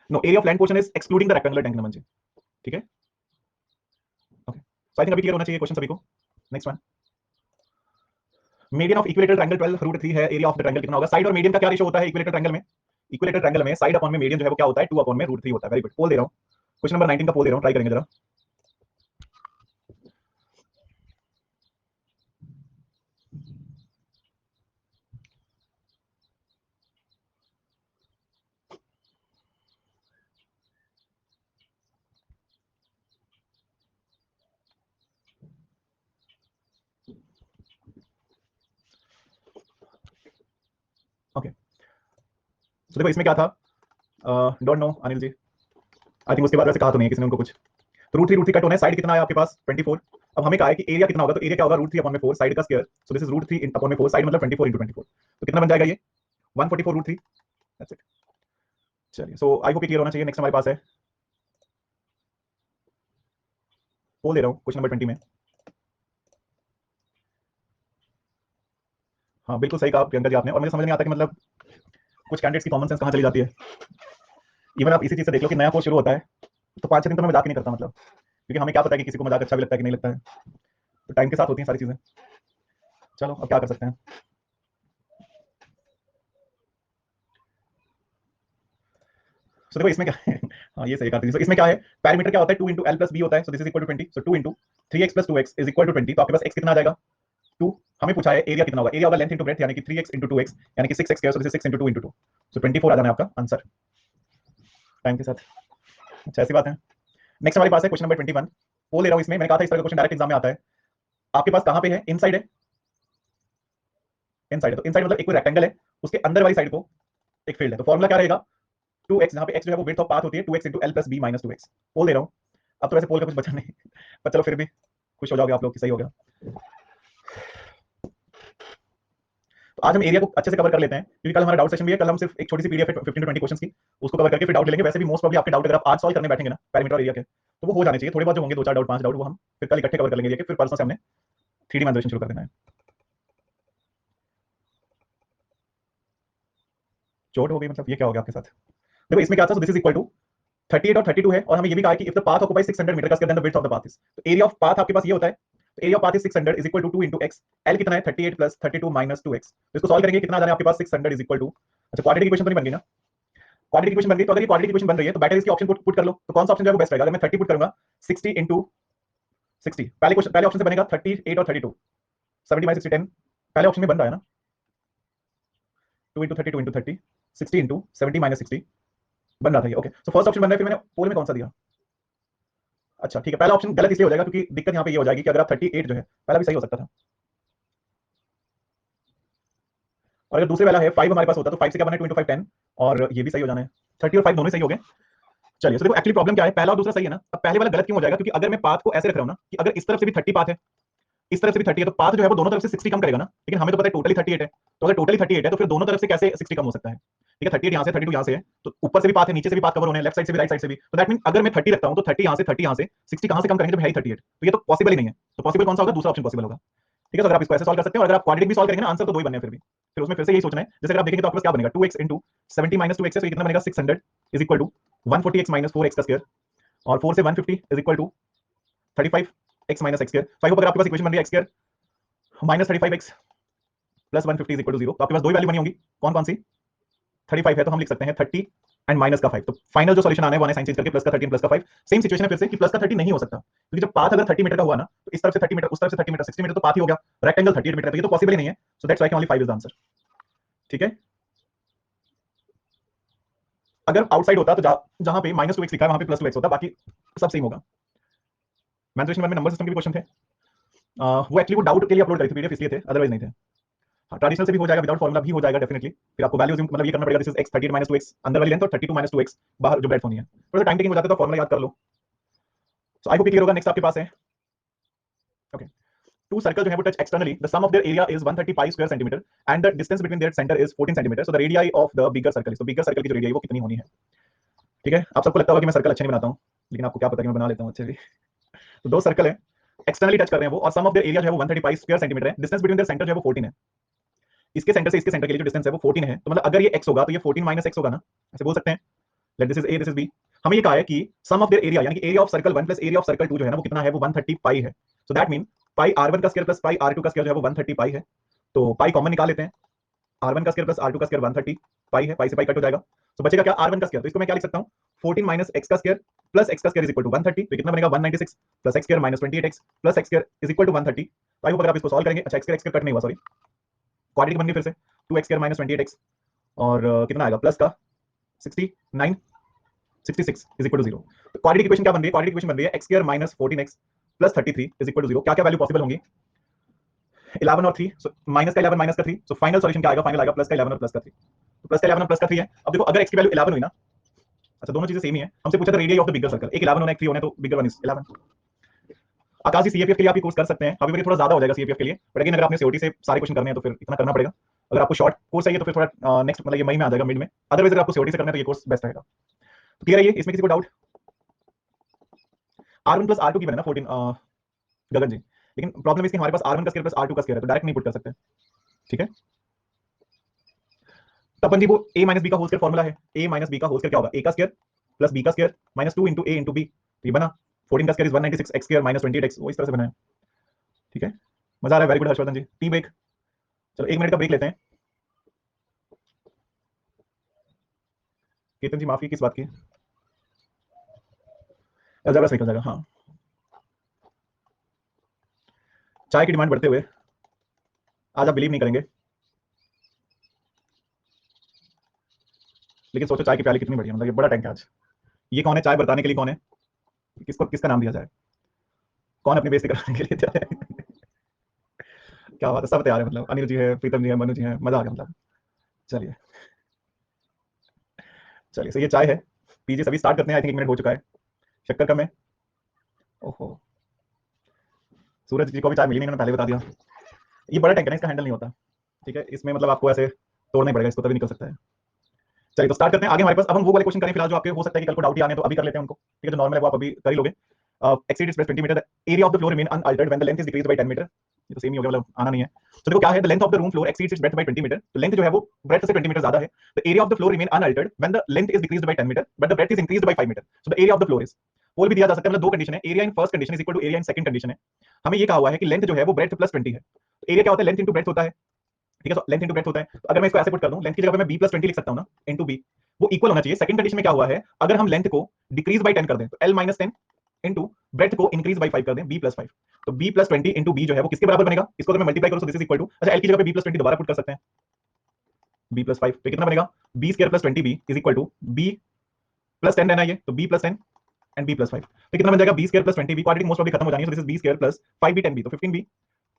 No, area of land portion is excluding the rectangular tank number जी, ठीक है। ओके सो आई थिंक अभी क्लियर होना चाहिए क्वेश्चन सभी को। Next one, median of equilateral triangle 12√3 है, area of the triangle कितना होगा। साइड और मीडियन का क्या रेशो होता है इक्विलेटरल ट्रायंगल में, इक्विलेटरल ट्रायंगल में साइड अपॉन में मीडियन जो है वो क्या होता है 2 अपॉन में √3 होता है। वेरी गुड, पोल दे रहा हूं, क्वेश्चन नंबर 19 का पोल दे रहा हूं, ट्राई करेंगे जरा। ओके तो देखो इसमें क्या था, don't know Anil ji, I think उसके बाद वैसे कहा तो नहीं है किसी ने उनको कुछ। तो √3 कट होना है, साइड कितना है आपके पास 24, अब हमें कहा है कि एरिया कितना होगा, तो एरिया क्या होगा, √3/4 साइड का square, so this is √3/4 side मतलब 24 × 24, तो कितना बन जाएगा ये 144 √3। That's it. चलिए, सो आई होप क्लियर होना चाहिए। नेक्स्ट हमारे पास है, पोल दे रहा हूं क्वेश्चन नंबर 20 में। हाँ बिल्कुल सही कहा प्रियंका जी आपने, और मुझे समझ नहीं आता कि मतलब कुछ कैंडिडेट्स की कॉमन सेंस कहाँ चली जाती है। इवन आप इसी चीज से देख लो कि नया कोर्स शुरू होता है तो 5-6 दिन तो मैं मजाक ही नहीं करता, मतलब क्योंकि हमें क्या पता है कि किसी को मजाक अच्छा भी लगता है कि नहीं लगता है, तो टाइम के साथ होती हैं सारी चीजें। चलो अब क्या कर सकते हैं। तो देखो इसमें क्या है हाँ ये सही कहा। तो इसमें क्या है, पैरामीटर क्या होता है, 2 × l + b होता है, so this is equal to 20, सो 2 × 3x + 2x is equal to 20, तो आपके पास x कितना आ जाएगा 2। हमें पूछा है एरिया कितना होगा, एरिया होगा लेंथ इंटू ब्रेड्थ, यानी कि 3x × 2x यानी कि 6x square, so this is 6 × 2 × 2, सो 24 आ जाना है आपका आंसर टाइम के साथ। अच्छा ऐसी बात है। नेक्स्ट हमारे पास है क्वेश्चन नंबर 21, वो ले रहा हूं। इसमें मैंने कहा था इस तरह का क्वेश्चन डायरेक्ट एग्जाम में आता है। आपके पास कहां पे है, इनसाइड है, इनसाइड है, तो इनसाइड मतलब एक कोई रेक्टेंगल है, उसके अंदर वाली साइड को एक फील्ड है, तो फॉर्मूला क्या रहेगा 2x, जहां पे x जो है वो विड्थ ऑफ पाथ होती है 2x × l + b - 2x। पोल दे रहा हूं। अब तो वैसे पोल का कुछ बचा नहीं पर चलो फिर भी खुश हो जाओगे आप लोग कि सही हो गया। तो आज हम एरिया को अच्छे से कवर कर लेते हैं, क्योंकि कल हमारा डाउट सेशन भी है। कल हम सिर्फ एक छोटी सी पीडीएफ है 15 to 20 क्वेश्चंस की, उसको कवर करके फिर डाउट ले लेंगे। वैसे भी मोस्ट प्रॉब्ली आपके डाउट अगर आप आज सॉल्व करने बैठेंगे ना पैरामीटर और एरिया के, तो वो हो जाने चाहिए। थोड़े बहुत जो होंगे 2-4 डाउट 5 डाउट वो हम फिर कल इकट्ठे कवर कर लेंगे एरिया के, फिर परसों से हमने 3D मैथमेटिक्स शुरू कर देना है। चोट हो गई मतलब, ये क्या हो गया आपके साथ। देखो इसमें क्या था, दिस इज इक्वल टू 38 और 32 है, और हमें ये भी कहा है कि if the path occupies 600 metre का square then the width of the path is, तो एरिया ऑफ पाथ आपके पास ये होता है, तो area of path is 600 is equal to 2 × x, l कितना है 38 + 32 - 2x, तो इसको सॉल्व करेंगे कितना आ जाना है आपके पास 600 इज इक्वल टू, अच्छा क्वाड्रेटिक इक्वेशन तो नहीं बन गई ना, क्वाड्रेटिक इक्वेशन बन गई, तो अगर ये क्वाड्रेटिक इक्वेशन बन रही है तो बेटर इसकी ऑप्शन पुट कर लो, तो कौन सा ऑप्शन जो है वो बेस्ट रहेगा। अगर मैं 30 पुट करूंगा 60 × 60, पहले क्वेश्चन पहले ऑप्शन से बनेगा 38 और 32, 70 - 60 10, पहले ऑप्शन में बन रहा है ना 2 × 30 2 × 30 60 × 70 - 60 बन रहा था ये, ओके। सो फर्स्ट ऑप्शन बन रहा है, फिर मैंने पोल में कौन सा दिया, अच्छा ठीक है, पहला ऑप्शन गलत इसलिए हो जाएगा क्योंकि दिक्कत यहाँ पे ये हो जाएगी कि अगर आप 38 जो है पहला भी सही हो सकता था, और अगर दूसरे वाला है 5 हमारे पास होता तो 5 से क्या बना है 2 × 5 10, और ये भी सही हो जाना है, 30 और 5 दोनों सही हो गए। चलिए, तो देखो एक्चुअली प्रॉब्लम क्या है, पहला और दूसरा सही है ना, अब पहले वाला गलत क्यों हो जाएगा, क्योंकि अगर मैं पाथ को ऐसे रख रहा हूं ना कि अगर इस तरफ से भी 30 पाथ है, इस तरफ से भी 30 है, तो पाथ जो है वो दोनों तरफ से 60 कम करेगा ना, लेकिन हमें तो पता है टोटली 38 है, तो अगर टोटली 38 है तो फिर दोनों तरफ से कैसे 60 कम हो सकता है, ठीक है 38 यहाँ से 32 यहाँ से है, तो ऊपर से भी पाथ है नीचे से भी पाथ कवर होने हैं, लेफ्ट साइड से भी राइट साइड से भी, तो दैट मीन अगर मैं 30 रखता हूं तो 30 यहाँ से 30 यहाँ से 60 कहां से कम करेंगे जब है ही 38, तो ये तो पॉसिबल ही नहीं है, तो पॉसिबल कौन सा होगा, दूसरा ऑप्शन पॉसिबल होगा, ठीक है। तो अगर आप इसको ऐसे सॉल्व कर सकते हैं, और अगर आप क्वाड्रेटिक भी सॉल्व करेंगे ना आंसर तो दो ही बनने हैं फिर उसमें फिर से यही सोचना है, जैसे अगर आप देखेंगे तो आपके पास क्या बनेगा 2x × 70 - 2x है, तो ये कितना बनेगा 600 is equal to 140x - 4x का स्क्वायर, और 4 से 150 is equal to 35x - x square, 5 अगर आपके पास इक्वेशन बन रही है x square -35x + 150 is equal to 0, तो आपके पास दो ही वैल्यू बनी होंगी, कौन कौन सी 35 है, तो हम लिख सकते हैं 30 एंड माइनस का 5, तो फाइनल जो सॉल्यूशन आना है वो साइन चेंज करके प्लस का 30 प्लस का 5, सेम सिचुएशन है फिर से कि प्लस का 30 नहीं हो सकता, क्योंकि जब पाथ अगर 30 मीटर का हुआ ना, तो इस तरफ से 30 मीटर उस तरफ से 30 मीटर 60 मीटर तो पाथ ही हो गया, रेक्टेंगल 38 मीटर, तो ये तो पॉसिबल ही नहीं है, so that's why only 5 is the answer, ठीक है। अगर आउटसाइड होता तो जहां पे -2x लिखा है वहां पे +2x होता, बाकी सब सेम होगा। मैथमेटिक्स में नंबर सिस्टम के भी क्वेश्चन थे, वो एक्चुअली वो डाउट के लिए अपलोड करी थी पीडीएफ, इसलिए थे, अदरवाइज नहीं थे। हाँ ट्रेडिशनल से भी हो जाएगा, विदाउट फॉर्मूला भी हो जाएगा डेफिनेटली, फिर आपको वैल्यूज मतलब ये करना पड़ेगा, दिस इज x 38 - 2x अंदर वाली लेंथ और 32 - 2x बाहर जो ब्रेड्थ होनी है, थोड़ा सा टाइम टेकिंग हो जाता है, तो फॉर्मूला याद कर लो। सो आई होप क्लियर होगा। नेक्स्ट आपके पास है, ओके, two circles जो है वो touch externally, the sum of their area is 130 pi square centimeter and the distance between their center is 14 centimeter, so the radii of the bigger circle is, तो bigger circle की जो radii है वो कितनी होनी है, ठीक है। आप सबको लगता होगा कि मैं सर्कल अच्छे नहीं बनाता हूँ, लेकिन आपको क्या पता कि मैं बना लेता हूँ अच्छे भी तो दो सर्कल है, एक्सटर्नली टच कर रहे हैं वो, और सम ऑफ देयर एरिया जो है वो 130 पाई स्क्वायर सेंटीमीटर है, डिस्टेंस बिटवीन देयर सेंटर जो है वो 14 है, इसके सेंटर से इसके सेंटर के लिए जो डिस्टेंस है वो 14 है, तो मतलब अगर ये x होगा तो ये 14 - x होगा ना, ऐसे बोल सकते हैं, let this is a this is b। हमें ये कहा है कि सम ऑफ देयर एरिया यानी कि area of circle 1 plus area of circle 2 जो है ना वो कितना है, वो 130 पाई है, so that mean pi r1 का स्क्वायर प्लस पाई r2 का स्क्वायर जो है वो 130 पाई है, तो पाई कॉमन निकाल लेते हैं, r1 का स्क्वायर प्लस r2 का स्क्वायर 130 पाई है, पाई से पाई कट हो जाएगा, तो बचेगा क्या r1 का स्क्वायर, तो इसको मैं क्या लिख सकता हूं 14 - x का स्क्वायर प्लस x का स्क्वायर इज इक्वल टू 130, तो कितना बनेगा 196 plus x square minus 28x plus x square is equal to 130, तो आई होप अगर आप इसको सॉल्व करेंगे, अच्छा x स्क्वायर कट नहीं हुआ सॉरी, क्वाड्रेटिक बन गई फिर से 2x स्क्वायर माइनस 28x, और कितना आएगा प्लस का 69 66 इज इक्वल टू 0, तो क्वाड्रेटिक इक्वेशन क्या बन रही है, क्वाड्रेटिक इक्वेशन बन रही है x square minus 14x plus 33 is equal to 0, क्या क्या वैल्यू पॉसिबल होंगी 11 और 3, सो माइनस का 11 माइनस का 3, सो फाइनल सॉल्यूशन क्या आएगा, फाइनल आएगा प्लस का 11 और प्लस का 3, तो प्लस का 11 और प्लस का 3 है। अब देखो अगर x की वैल्यू 11 हुई ना, अच्छा दोनों चीजें सेम ही है, हमसे पूछा था radius of the bigger circle, एक 11 होना एक 3 होना, तो bigger one is 11। Akash ji CAPF के लिए आप ये कोर्स कर सकते हैं, अभी थोड़ा ज्यादा हो जाएगा सीएपीएफ के लिए, बट अगेन अगर आपने सीओटी से सारे क्वेश्चन करने हैं तो फिर इतना करना पड़ेगा। अगर आपको शॉर्ट कोर्स चाहिए तो फिर थोड़ा नेक्स्ट मतलब ये मई में आ जाएगा, मिड में। अदरवाइज अगर आपको सीओटी से करना है तो ये कोर्स बेस्ट रहेगा। तो क्लियर है ये, इसमें किसी को डाउट? R1 प्लस R2 की बने ना 14 गगन जी, लेकिन प्रॉब्लम इसकी हमारे पास R1 का स्क्वायर प्लस R2 का स्क्वायर है, तो डायरेक्ट नहीं पुट कर सकते। ठीक है, तो अपन जी वो a माइनस बी का होल स्क्वायर फॉर्मूला है, a माइनस बी का होल स्क्वायर क्या होगा, a का स्क्वायर प्लस b का square minus 2 into a into b, तो ये बना 14 का square is 196 x square minus 28x, वो इस तरह से बना है। ठीक है, मजा आ रहा है, वेरी गुड हर्षवर्धन जी। टी ब्रेक, चलो 1 मिनट का ब्रेक लेते हैं। केतन जी माफी किस बात की? अलजेब्रा से निकल जाएगा, हाँ। चाय की डिमांड बढ़ते हुए आज आप बिलीव नहीं करेंगे, लेकिन सोचो चाय की प्याली कितनी बढ़िया, मतलब ये बड़ा टैंक है आज। ये कौन है चाय बताने के लिए, कौन है, किसको किसका नाम दिया जाए, कौन अपनी बेइज्जती कराने के लिए तैयार है? क्या बात है, सब तैयार है, मतलब अनिल जी है, प्रीतम जी है, मनु जी है, मजा आ गया मतलब। चलिए चलिए, सो ये चाय है, पीजिए सभी, स्टार्ट करते हैं। आई थिंक 1 मिनट हो चुका है, शक्कर कम है। ओहो, सूरज जी को भी चाय मिली नहीं, मैंने पहले बता दिया। ये बड़ा टैंक है ना, इसका हैंडल नहीं होता। ठीक है, इसमें मतलब आपको ऐसे तोड़ना ही पड़ेगा इसको, तभी निकल सकता है। चलिए तो स्टार्ट करते हैं आगे हमारे पास। अब हम वो वाले क्वेश्चन करें फिलहाल जो आपके हो सकता है कि कल को डाउट ही आने, तो अभी कर लेते हैं उनको। ठीक है, जो नॉर्मल है वो आप अभी कर ही लोगे। Exceed space 20 metre, area of the floor remain unaltered when the length is decreased by 10 metre. ये तो सेम ही हो गया, मतलब आना नहीं है। तो देखो क्या है, the length of the room floor exceeds its breadth by 20 metre, तो लेंथ जो है वो ब्रेड्थ से 20 मीटर ज्यादा है। The area of the floor remain unaltered when the length is decreased by 10 metre but the breadth is increased by 5 metre, so the area of the floor is. पोल भी दिया जा सकता है, मतलब दो कंडीशन है, area in first condition is equal to area in second condition है। हमें ये कहा हुआ है कि लेंथ जो है वो ब्रेड्थ प्लस 20 है, तो एरिया क्या होता है, लेंथ इंटू ब्रेड्थ होता है। ठीक है, तो लेंथ इंटू ब्रेड्थ होता है, तो अगर मैं इसको ऐसे पुट कर दूं, लेंथ की जगह पे मैं b प्लस 20 लिख सकता हूं ना, इंटू b, वो इक्वल होना चाहिए। सेकंड कंडीशन में क्या हुआ है, अगर हम लेंथ को डिक्रीज बाय 10 कर दें तो l माइनस 10 इंटू ब्रेड्थ को इंक्रीज बाय 5 कर दें, b प्लस 5, तो b प्लस 20 इंटू b जो है वो किसके बराबर बनेगा, इसको अगर मैं मल्टीप्लाई करूं तो दिस इज इक्वल टू, अच्छा l की जगह पे b प्लस 20 दोबारा पुट कर सकते हैं, b प्लस 5, तो कितना बनेगा, b square plus 20b is equal to b plus 10 रहना, ये तो b plus 10 and b plus 5, तो कितना बन जाएगा, b square plus 20b, quadratic most probably खत्म हो जानी है, तो this is b square plus 5b 10b, तो 15b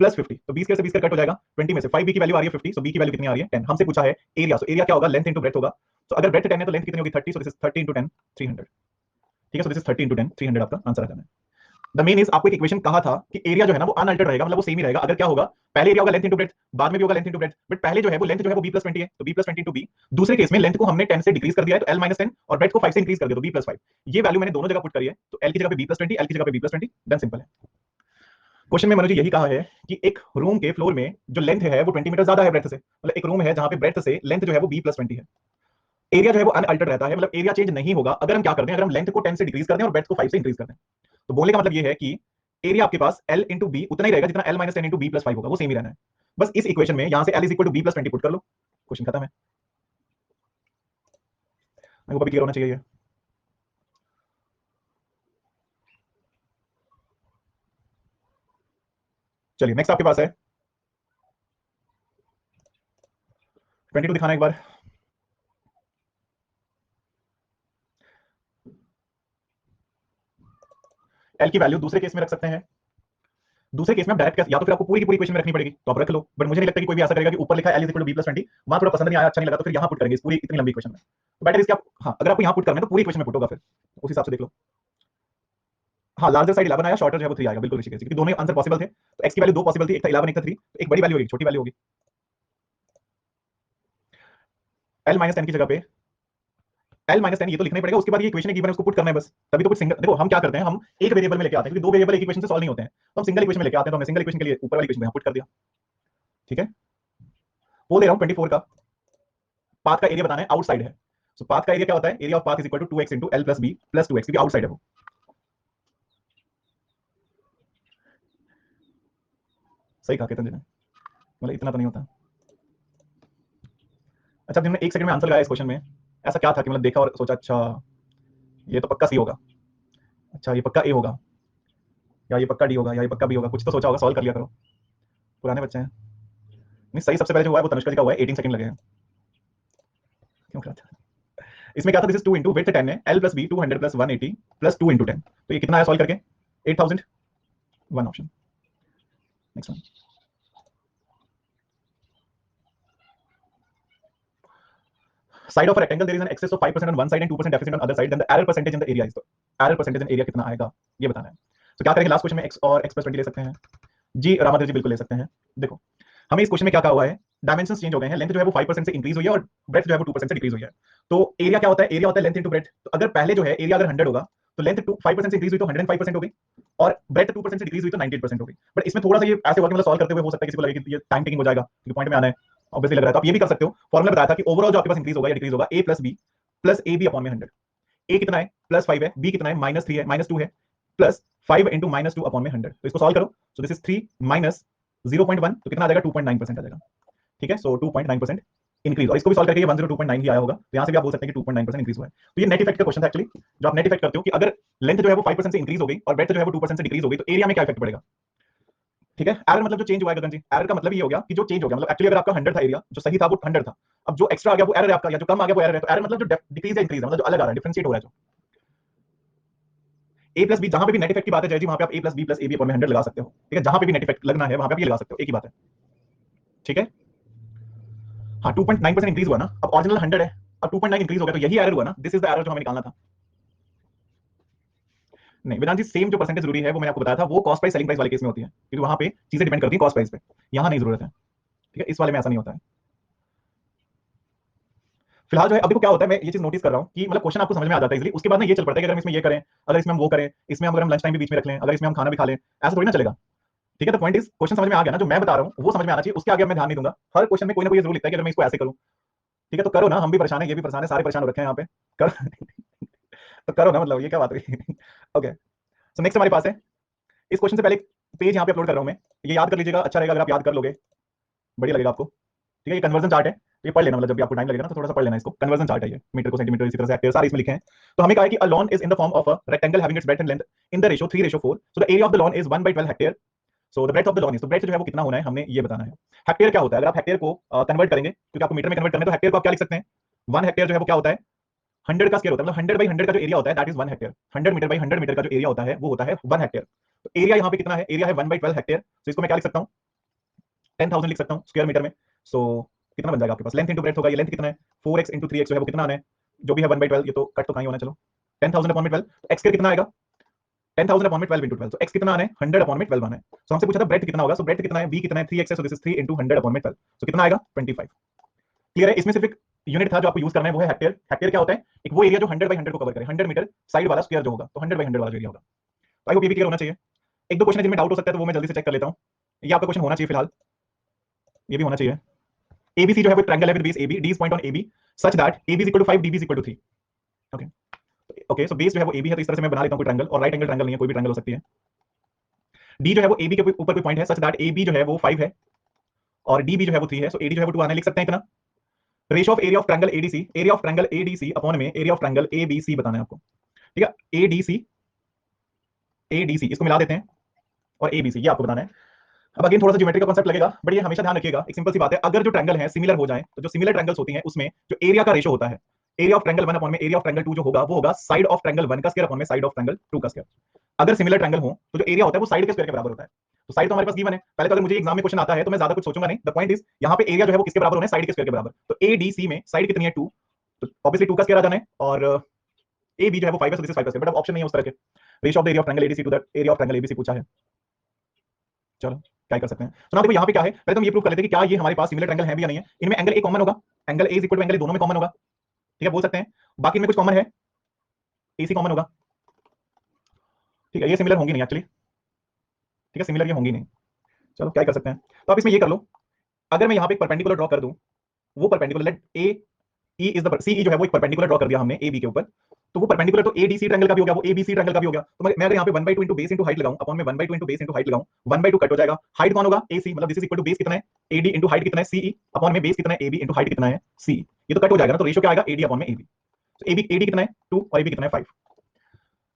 प्लस 50, तो b स्क्वायर से b स्क्वायर कट हो जाएगा, 20 में से 5b की वैल्यू आ रही है 50, सो b की वैल्यू कितनी आ रही है 10। हमसे पूछा है एरिया, सो एरिया क्या होगा, लेंथ इनटू ब्रेड्थ होगा, तो अगर ब्रेड्थ 10 है तो लेंथ कितनी होगी 30, सो दिस इज 30 * 10 300। ठीक है, सो दिस इज 30 * 10 300 आपका आंसर आ जाना है। द मेन इज आपको एक इक्वेशन कहा था कि एरिया जो है ना वो अनअल्टर्ड रहेगा, मतलब वो सेम ही रहेगा। अगर क्या होगा, पहले एरिया होगा लेंथ इनटू ब्रेड्थ, बाद में भी होगा लेंथ इनटू ब्रेड्थ, बट पहले जो है वो लेंथ जो है वो b प्लस 20 है, तो b प्लस 20 इंटू b। दूसरे केस में लेंथ को हमने 10 से डिक्रीज कर दिया है, तो l माइनस 10, और ब्रेड्थ को 5 से इंक्रीज कर दिया, तो b प्लस 5। ये वैल्यू मैंने दोनों जगह पुट करी है, तो l की जगह पे b प्लस 20, l की जगह पे b प्लस 20, देन सिंपल है। क्वेश्चन में मनोज जी यही कहा है कि एक रूम के फ्लोर में जो लेंथ है वो 20 मीटर ज्यादा है ब्रेड्थ से, मतलब एक रूम है जहां पे ब्रेड्थ से लेंथ जो है वो b प्लस 20 है, एरिया जो है वो अनअल्टर्ड रहता है, मतलब एरिया चेंज नहीं होगा। अगर हम क्या कर दें, अगर हम लेंथ को 10 से डिक्रीज कर दें और ब्रेड्थ को 5 से इंक्रीज कर दें, तो बोलने का मतलब ये है कि एरिया आपके पास l इंटू बी उतना ही रहेगा जितना l minus 10 into B plus 5 होगा, वो सेम ही रहना है। बस इस इक्वेशन में यहां से l is equal to B plus 20 put कर लो, क्वेश्चन खत्म है। मेरे को अभी क्लियर होना चाहिए ये। चलिए नेक्स्ट आपके पास है 22 दिखाना एक बार। l की वैल्यू दूसरे केस में रख सकते हैं, दूसरे केस में आप डायरेक्ट या तो फिर आपको पूरी की पूरी इक्वेशन में रखनी पड़ेगी, तो आप रख लो, बट मुझे नहीं लगता कि कोई भी ऐसा करेगा कि ऊपर लिखा है l is equal to B plus 20, वहां थोड़ा पसंद नहीं आया, अच्छा नहीं लगा, तो फिर यहां पुट करेंगे इस पूरी इतनी लंबी इक्वेशन में। तो बेटर इसके आप, हाँ अगर आपको यहां पुट करना है तो पूरी इक्वेशन में पुट होगा, फिर उस हिसाब से देख लो। हाँ, लार्जर साइड 11 आया, शॉर्टर जो है वो 3 आएगा, बिल्कुल ऋषिकेश, क्योंकि दोनों आंसर पॉसिबल थे, तो x की वैल्यू दो पॉसिबल थी, एक था 11 एक था 3, तो एक बड़ी वैल्यू होगी छोटी वैल्यू होगी। l माइनस 10 की जगह पे l माइनस 10 ये तो लिखना ही पड़ेगा, उसके बाद ये इक्वेशन गिवन है उसको पुट करना है बस, तभी तो कुछ सिंगल। देखो हम क्या करते हैं, हम एक वेरिएबल में लेके आते हैं, क्योंकि दो वेरिएबल एक इक्वेशन से सॉल्व नहीं होते हैं, तो हम सिंगल इक्वेशन में लेके आते हैं, तो हमने सिंगल इक्वेशन के लिए ऊपर वाली इक्वेशन में पुट कर दिया। ठीक है, वो दे रहा हूं 24 का, पाथ का एरिया बताना है, आउटसाइड है, सो पाथ का एरिया क्या होता है, area of path is equal to 2x into l plus b plus 2x, क्योंकि आउटसाइड है वो। सही कहा केतन जी ने, मतलब इतना तो नहीं होता। अच्छा, हमने 1 सेकंड में आंसर लगाया इस क्वेश्चन में, ऐसा क्या था कि मतलब देखा और सोचा अच्छा ये तो पक्का सी होगा, अच्छा ये पक्का ए होगा, या ये पक्का डी होगा, या ये पक्का बी होगा, कुछ तो सोचा होगा, सॉल्व कर लिया करो, पुराने बच्चे हैं। नहीं, सही सबसे पहले जो हुआ है वो तनुष्का जी का हुआ है, 18 सेकंड लगे हैं, क्यों कराता है? इसमें क्या था, दिस इज 2 इंटू विड्थ 10 है, l plus b 200 plus 180 plus 2 into 10, तो ये कितना आया सॉल्व करके, 8000, one option. Next one, side of a rectangle there is an excess of 5% on one side and 2% deficit on other side, then the error percentage in the area is, तो error percentage in area कितना आएगा ये बताना है। तो क्या करेंगे last question में x और x + 20 ले सकते हैं जी रामाधर जी, बिल्कुल ले सकते हैं। देखो हमें इस क्वेश्चन में क्या कहा हुआ है, डायमेंशन चेंज हो गए हैं, लेंथ जो है वो 5% से इंक्रीज हुई है और ब्रेथ जो है वो 2% से डिक्रीज हुई है। तो एरिया क्या होता है, एरिया होता है लेंथ इनटू ब्रेथ। तो अगर पहले जो है एरिया अगर 100 होगा तो लेंथ 5% से इंक्रीज हुई तो 105% हो गई और ब्रेथ 2% से डिक्रीज हुई तो 98% हो गई। बट इसमें थोड़ा सा ये ऐसे वर्क मतलब सॉल्व करते हुए हो सकता है किसी को लगे कि ये टाइम टेकिंग हो जाएगा, क्योंकि पॉइंट में आना है ऑब्वियसली लग रहा है। तो आप ये भी कर सकते हो, फॉर्मूला बताया था कि ओवरऑल जो आपके पास इंक्रीज होगा या डिक्रीज होगा a + b + ab अपॉन में 100। a कितना है +5 है, b कितना है -3 है, -2 है, प्लस 5 इंटू -2 अपॉन में 100। तो इसको सॉल्व करो, सो दिस इज 3 माइनस 0.1 तो कितना आ जाएगा 2.9% आ जाएगा। ठीक है, सो 2.9% इंक्रीज। और इसको भी सॉल्व करके ये 102.9 ही आया होगा, तो यहां से भी आप बोल सकते हैं कि 2.9% इंक्रीज हुआ है। तो ये नेट इफेक्ट का क्वेश्चन था एक्चुअली, जो आप नेट इफेक्ट करते हो कि अगर लेंथ जो है वो 5% से इंक्रीज हो गई और ब्रेथ जो है वो 2% से डिक्रीज हो गई तो एरिया में क्या इफेक्ट पड़ेगा। ठीक है, एरर मतलब जो चेंज हुआ है गगन जी, एरर का मतलब ये हो गया कि जो चेंज हो गया, मतलब एक्चुअली अगर आपका 100 था एरिया, जो सही था वो 100 था, अब जो एक्स्ट्रा आ गया वो एरर है आपका, या जो कम आ गया वो एरर है। तो एरर मतलब जो डिक्रीज या इंक्रीज है, मतलब जो अलग आ रहा है, डिफरेंशिएट हो रहा है। जो a + b जहां पे भी नेट इफेक्ट की बात है जय जी, वहां पे आप a + b + ab अपॉन में 100 लगा सकते हो। ठीक है, जहां पे भी नेट इफेक्ट लगना है वहां पे आप ये लगा सकते हो, एक ही बात है। ठीक है, हाँ 2.9% इंक्रीज हुआ ना, अब ओरिजिनल 100 है, अब 2.9 इंक्रीज हो गया तो यही एरर हुआ ना, दिस इज द एरर जो हमें निकालना था। नहीं वेदांत जी, सेम जो परसेंटेज जरूरी है वो मैंने आपको बताया था, वो कॉस्ट प्राइस सेलिंग प्राइस वाले केस में होती है, क्योंकि वहां पे चीजें डिपेंड करती है कॉस्ट प्राइस पे, यहां नहीं जरूरत है। ठीक है, इस वाले में ऐसा नहीं होता है। फिलहाल जो है, अब देखो क्या होता है, मैं ये चीज नोटिस कर रहा हूँ कि मतलब क्वेश्चन आपको समझ में आ जाता है इजीली, उसके बाद ना ये चल पड़ता है कि अगर हम इसमें ये करें, अगर इसमें हम वो करें, इसमें हम अगर हम लंच टाइम भी बीच में रख लें, अगर इसमें हम खाना भी खा लें, ऐसा थोड़ी ना चलेगा। ठीक है, तो पॉइंट इज क्वेश्चन समझ में आ गया ना, जो मैं बता रहा हूँ वो समझ में आना चाहिए, उसके आगे मैं ध्यान नहीं दूंगा। हर क्वेश्चन में कोई ना कोई जरूर लिखता है कि अगर मैं इसको ऐसे करूँ। ठीक है, तो करो ना, हम भी परेशान है, ये भी परेशान है, सारे परेशान हो रखे हैं यहाँ पे, करो तो करो ना, मतलब ये क्या बात हुई। ओके, सो नेक्स्ट हमारे पास है, इस क्वेश्चन से पहले एक पेज यहाँ पे अपलोड कर रहा हूँ मैं, ये याद कर लीजिएगा, अच्छा रहेगा अगर आप याद कर लोगे, बढ़िया लगेगा आपको। ठीक है, ये कन्वर्जन चार्ट है, तो ये पढ़ लेना, मतलब जब भी आपको टाइम लगेगा ना तो थोड़ा सा पढ़ लेना इसको। कन्वर्जन चार्ट है ये, मीटर को सेंटीमीटर, इसी तरह से हेक्टेयर, सारे इसमें लिखे हैं। तो हमें कहा है कि a lawn is in the form of a rectangle having its breadth and length in the ratio 3:4, so the area of the lawn is 1/12 hectare. So the breadth of the lawn is, तो breadth जो है वो कितना होना है हमने ये बताना है। हेक्टेयर क्या होता है, अगर आप हेक्टेयर को कन्वर्ट करेंगे, क्योंकि आपको मीटर में कन्वर्ट करना है, तो हेक्टेयर को आप क्या लिख सकते हैं, 1 हेक्टेयर जो है वो क्या होता है 100 का स्क्वायर होता है, मतलब 100/100 का जो एरिया होता है दैट इज 1 हेक्टेयर। 100 मीटर/100 मीटर का जो एरिया होता है वो होता है 1 हेक्टेयर। तो एरिया यहाँ पे कितना है, एरिया है 1/12 हेक्टेयर, तो इसको मैं क्या लिख सकता हूँ 10,000 लिख सकता हूँ स्क्वायर मीटर में। सो कितना बन जाएगा आपके पास, लेंथ इंटू ब्रेथ होगा, ये लेंथ कितना है 4x इंटू 3x जो है वो कितना आना है, जो भी है 1/12, ये तो कट तो कहीं होना है, चलो 10,000 अपॉन में 12, तो x कितना आएगा 10,000 अपॉन में 12 इंटू 12, तो x कितना आना है 100 अपॉन में 12 आना है। तो हमसे पूछा था ब्रेथ कितना होगा, सो ब्रेथ कितना है, b कितना है 3x है, so this is 3 into 100 upon में 12, तो कितना आएगा 25। क्लियर है, इसमें सिर्फ एक यूनिट था जो आपको यूज करना है, वो है हेक्टेयर। हेक्टेयर क्या होता है, एक वो एरिया जो 100/100 को कवर करे, 100 मीटर साइड वाला स्क्वायर जो होगा, तो 100/100 वाला जो एरिया होगा। तो आई होप ये भी क्लियर होना चाहिए। एक दो क्वेश्चन है जिनमें डाउट हो सकता है, तो वो मैं जल्दी से चेक कर लेता हूँ। ये आपका क्वेश्चन होना चाहिए फिलहाल, ये भी होना चाहिए। ABC जो है वो ट्रायंगल है with base AB, D is point on AB such that AB is equal to 5, DB is equal to 3। Okay okay, so base जो है वो AB है, तो इस तरह से मैं बना लेता हूं कोई ट्रायंगल, और राइट एंगल ट्रायंगल नहीं है, कोई भी ट्रायंगल हो सकती है। D जो है वो AB के ऊपर कोई पॉइंट है सच दैट AB जो है वो 5 है और DB जो है वो 3 है, सो AD जो है वो 2 आने लिख सकते हैं इतना। Ratio of area of triangle ADC, area of triangle ADC upon में एरिया ऑफ ट्रायंगल ABC बताना है आपको। ठीक है, ADC इसको मिला देते हैं और ABC ये आपको बताना है। अब अगेन थोड़ा सा ज्योमेट्री का कांसेप्ट लगेगा, बट ये हमेशा ध्यान रखिएगा, एक सिंपल सी बात है, अगर जो ट्रायंगल है सिमिलर हो जाए, तो जो सिमिलर ट्रायंगल्स होती हैं उसमें जो एरिया का रेशियो होता है, एरिया ऑफ ट्रायंगल 1 अपॉन में एरिया ऑफ ट्रायंगल 2 जो होगा वो होगा साइड ऑफ ट्रायंगल 1 का स्क्वायर अपॉन में साइड ऑफ ट्रायंगल 2 का स्क्वायर। अगर सिमिलर ट्रायंगल हो तो जो एरिया होता है वो साइड के स्क्वायर के बराबर होता है। तो साइड तो हमारे पास गिवन है, पहले तो अगर मुझे एग्जाम में क्वेश्चन आता है तो मैं ज्यादा कुछ सोचूंगा नहीं, द पॉइंट इज यहाँ पे एरिया जो है वो किसके बराबर होना है, साइड के स्क्वायर के बराबर। तो ADC में साइड कितनी है 2, तो ऑब्वियसली 2 का स्क्वायर आ जाना है, और AB जो है वो 5 है, so this is 5 का स्क्वायर, बट अब ऑप्शन नहीं है उस तरह के। Ratio of the area of triangle ADC to the area of triangle ABC पूछा है, चलो क्या ही कर सकते हैं। तो ना देखो यहाँ पे क्या है, पहले तो हम ये प्रूव कर लेते हैं कि क्या ये हमारे पास सिमिलर ट्रायंगल है भी या नहीं है। इनमें एंगल ए कॉमन होगा, angle A is equal to angle A, दोनों में कॉमन होगा। ठीक है, बोल सकते हैं। बाकी इनमें कुछ कॉमन है, AC कॉमन होगा। ठीक है, ये सिमिलर होंगी नहीं एक्चुअली, ठीक है सिमिलर ये होंगी नहीं, चलो क्या ही कर सकते हैं। तो आप इसमें ये कर लो, अगर मैं यहाँ पे एक परपेंडिकुलर ड्रॉ कर दूं, वो perpendicular let A E is the C, जो है वो एक परपेंडिकुलर ड्रॉ कर दिया हमने ए बी के ऊपर, तो वो परपेंडिकुलर तो ADC ट्रायंगल का भी हो गया, वो ABC ट्रायंगल का भी हो गया। तो मैं अगर यहाँ पे 1/2 इंटू बेस इंटू हाइट लगाऊं, अपॉन में 1/2 इंटू बेस इंटू हाइट लगाऊं, 1/2 कट हो जाएगा, हाइट कौन होगा AC, मतलब this is equal to base कितना है AD इंटू हाइट कितना है CE, अपॉन में बेस कितना है AB इंटू हाइट कितना है CE, ये तो कट हो जाएगा ना, तो रेशियो क्या आएगा AD अपॉन में AB। तो AB AD कितना है 2 और AB कितना है 5।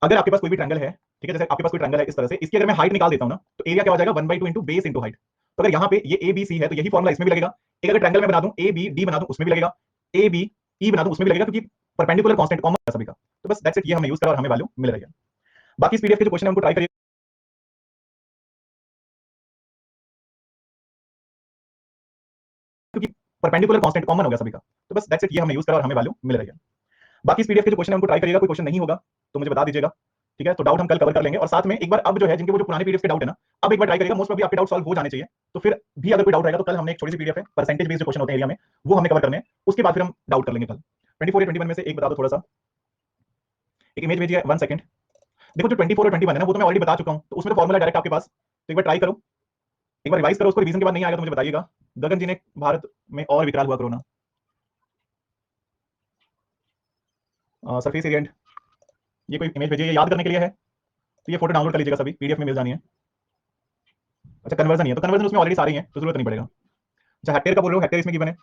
अगर आपके पास कोई भी ट्रायंगल है, ठीक है, जैसे आपके पास कोई ट्रायंगल है इस तरह से, इसकी अगर मैं हाइट निकाल देता हूं ना, तो एरिया क्या हो जाएगा 1/2 इंटू बेस इंटू हाइट। तो अगर यहाँ पे ये ABC है तो यही फॉर्मुला इसमें भी लगेगा। एक अगर ट्रायंगल में बना दूं ABD बना दूं उसमें भी लगेगा, ABE बना दूं उसमें भी लगेगा, क्योंकि परपेंडिकुलर कांस्टेंट कॉमन है सभी का। तो बस दैट्स इट, ये हमने यूज करा और हमें वैल्यू मिल रही है। बाकी इस PDF के जो क्वेश्चन है उनको ट्राई करिए, क्योंकि परपेंडिकुलर कांस्टेंट कॉमन हो गया सभी का। तो बस दैट्स इट, ये हमने यूज करा और हमें वैल्यू मिल रही है। बाकी इस PDF के जो क्वेश्चन है उनको ट्राई करिएगा, कोई क्वेश्चन नहीं होगा तो मुझे बता दीजिएगा। ठीक है, तो डाउट हम कल कवर कर लेंगे, और साथ में एक बार अब जो है जिनके वो जो पुराने पीडीएफ के डाउट है ना, अब एक बार ट्राई करिएगा, मोस्ट ऑफ आपके डाउट सॉल्व हो जाने चाहिए। तो फिर भी अगर कोई डाउट रहेगा तो कल हमने एक छोटी सी पीडीएफ है, परसेंटेज बेस्ड क्वेश्चन होते हैं एरिया में, वो हमने कवर करने हैं, उसके बाद फिर हम डाउट कर लेंगे कल। 24 या 21 में से एक बता दो थोड़ा सा, एक इमेज भेजिए 1 सेकंड। देखो जो 24 और 21 है ना, वो तो मैं ऑलरेडी बता चुका हूं, तो उसमें तो फॉर्मूला डायरेक्ट आपके पास, तो एक बार ट्राई करो, एक बार रिवाइज करो उसको, रिवीजन के बाद नहीं आएगा तो मुझे बताइएगा। गगन जी ने भारत में और विकराल हुआ कोरोना, सरफेस एरिया, ये कोई इमेज भेजिए, ये याद करने के लिए है, तो ये फोटो डाउनलोड कर लीजिएगा, सभी पीडीएफ में मिल जानी है। अच्छा कन्वर्जन ही है, तो कन्वर्जन उसमें ऑलरेडी सारे हैं, तो जरूरत नहीं पड़ेगा। अच्छा हेक्टेयर का बोल रहे हो, हेक्टेयर इसमें गिवन है,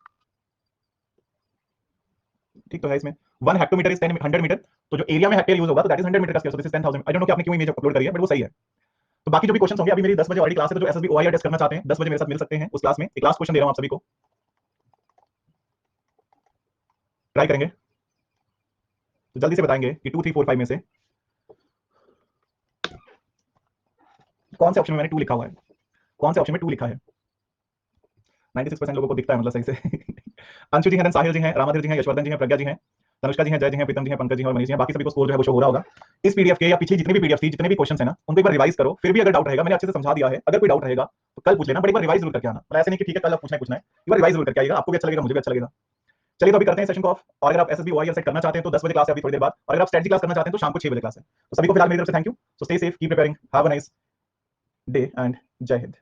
ठीक तो है इसमें 1 हेक्टोमीटर इज 100 मीटर, तो जो एरिया में हेक्टेयर यूज होगा तो दैट इज 100 मीटर का square, so this is 10,000। I don't know कि आपने क्यों इमेज अपलोड करी है, बट वो सही है। तो बाकी जो भी क्वेश्चन होंगे, अभी मेरी 10 बजे ऑलरेडी क्लास है, तो जो एसएसबी ओआईआर टेस्ट करना चाहते हैं 10 बजे मेरे साथ मिल सकते हैं उस क्लास में, एक लास्ट क्वेश्चन दे रहा हूं आप सभी को, ट्राई करेंगे तो जल्दी से बताएंगे कि 2 3 4 5 में से कौन से ऑप्शन में मैंने 2 लिखा हुआ है, कौन से ऑप्शन में 2 लिखा है। 96% लोगों को दिखता है मतलब सही से। अंशु जी हैं, साहिल जी हैं, रामाधर जी हैं, यशवर्धन जी हैं, प्रज्ञा जी हैं, तनुष्का जी हैं, जय जी हैं, प्रीतम जी हैं, पंकज जी हैं और मनीष जी हैं। बाकी सभी को स्कोर जो है वो शो हो रहा होगा इस पीडीएफ के, या पिछली जितनी भी पीडीएफ थी, जितने भी क्वेश्चन है ना, उनको एक बार रिवाइज करो, फिर भी अगर डाउट रहेगा, मैंने अच्छे से समझा दिया है, अगर कोई डाउट रहेगा तो कल पूछ लेना, बट एक बार रिवाइज जरूर करके आना, मतलब ऐसे नहीं कि ठीक है कल आप पूछना है, एक बार रिवाइज जरूर करके आइएगा, आपको भी अच्छा लगेगा, मुझे भी अच्छा लगेगा। चलिए तो अभी करते हैं सेशन को ऑफ, और अगर आप एसएसबी ओआईआर सेट करना चाहते हैं तो 10 बजे क्लास है अभी थोड़ी देर बाद, और अगर आप स्ट्रेटजी क्लास करना चाहते हैं तो शाम को 6 बजे क्लास है। तो सभी को फिलहाल मेरी तरफ से thank you, so stay safe, keep preparing, have a nice day and जय हिंद।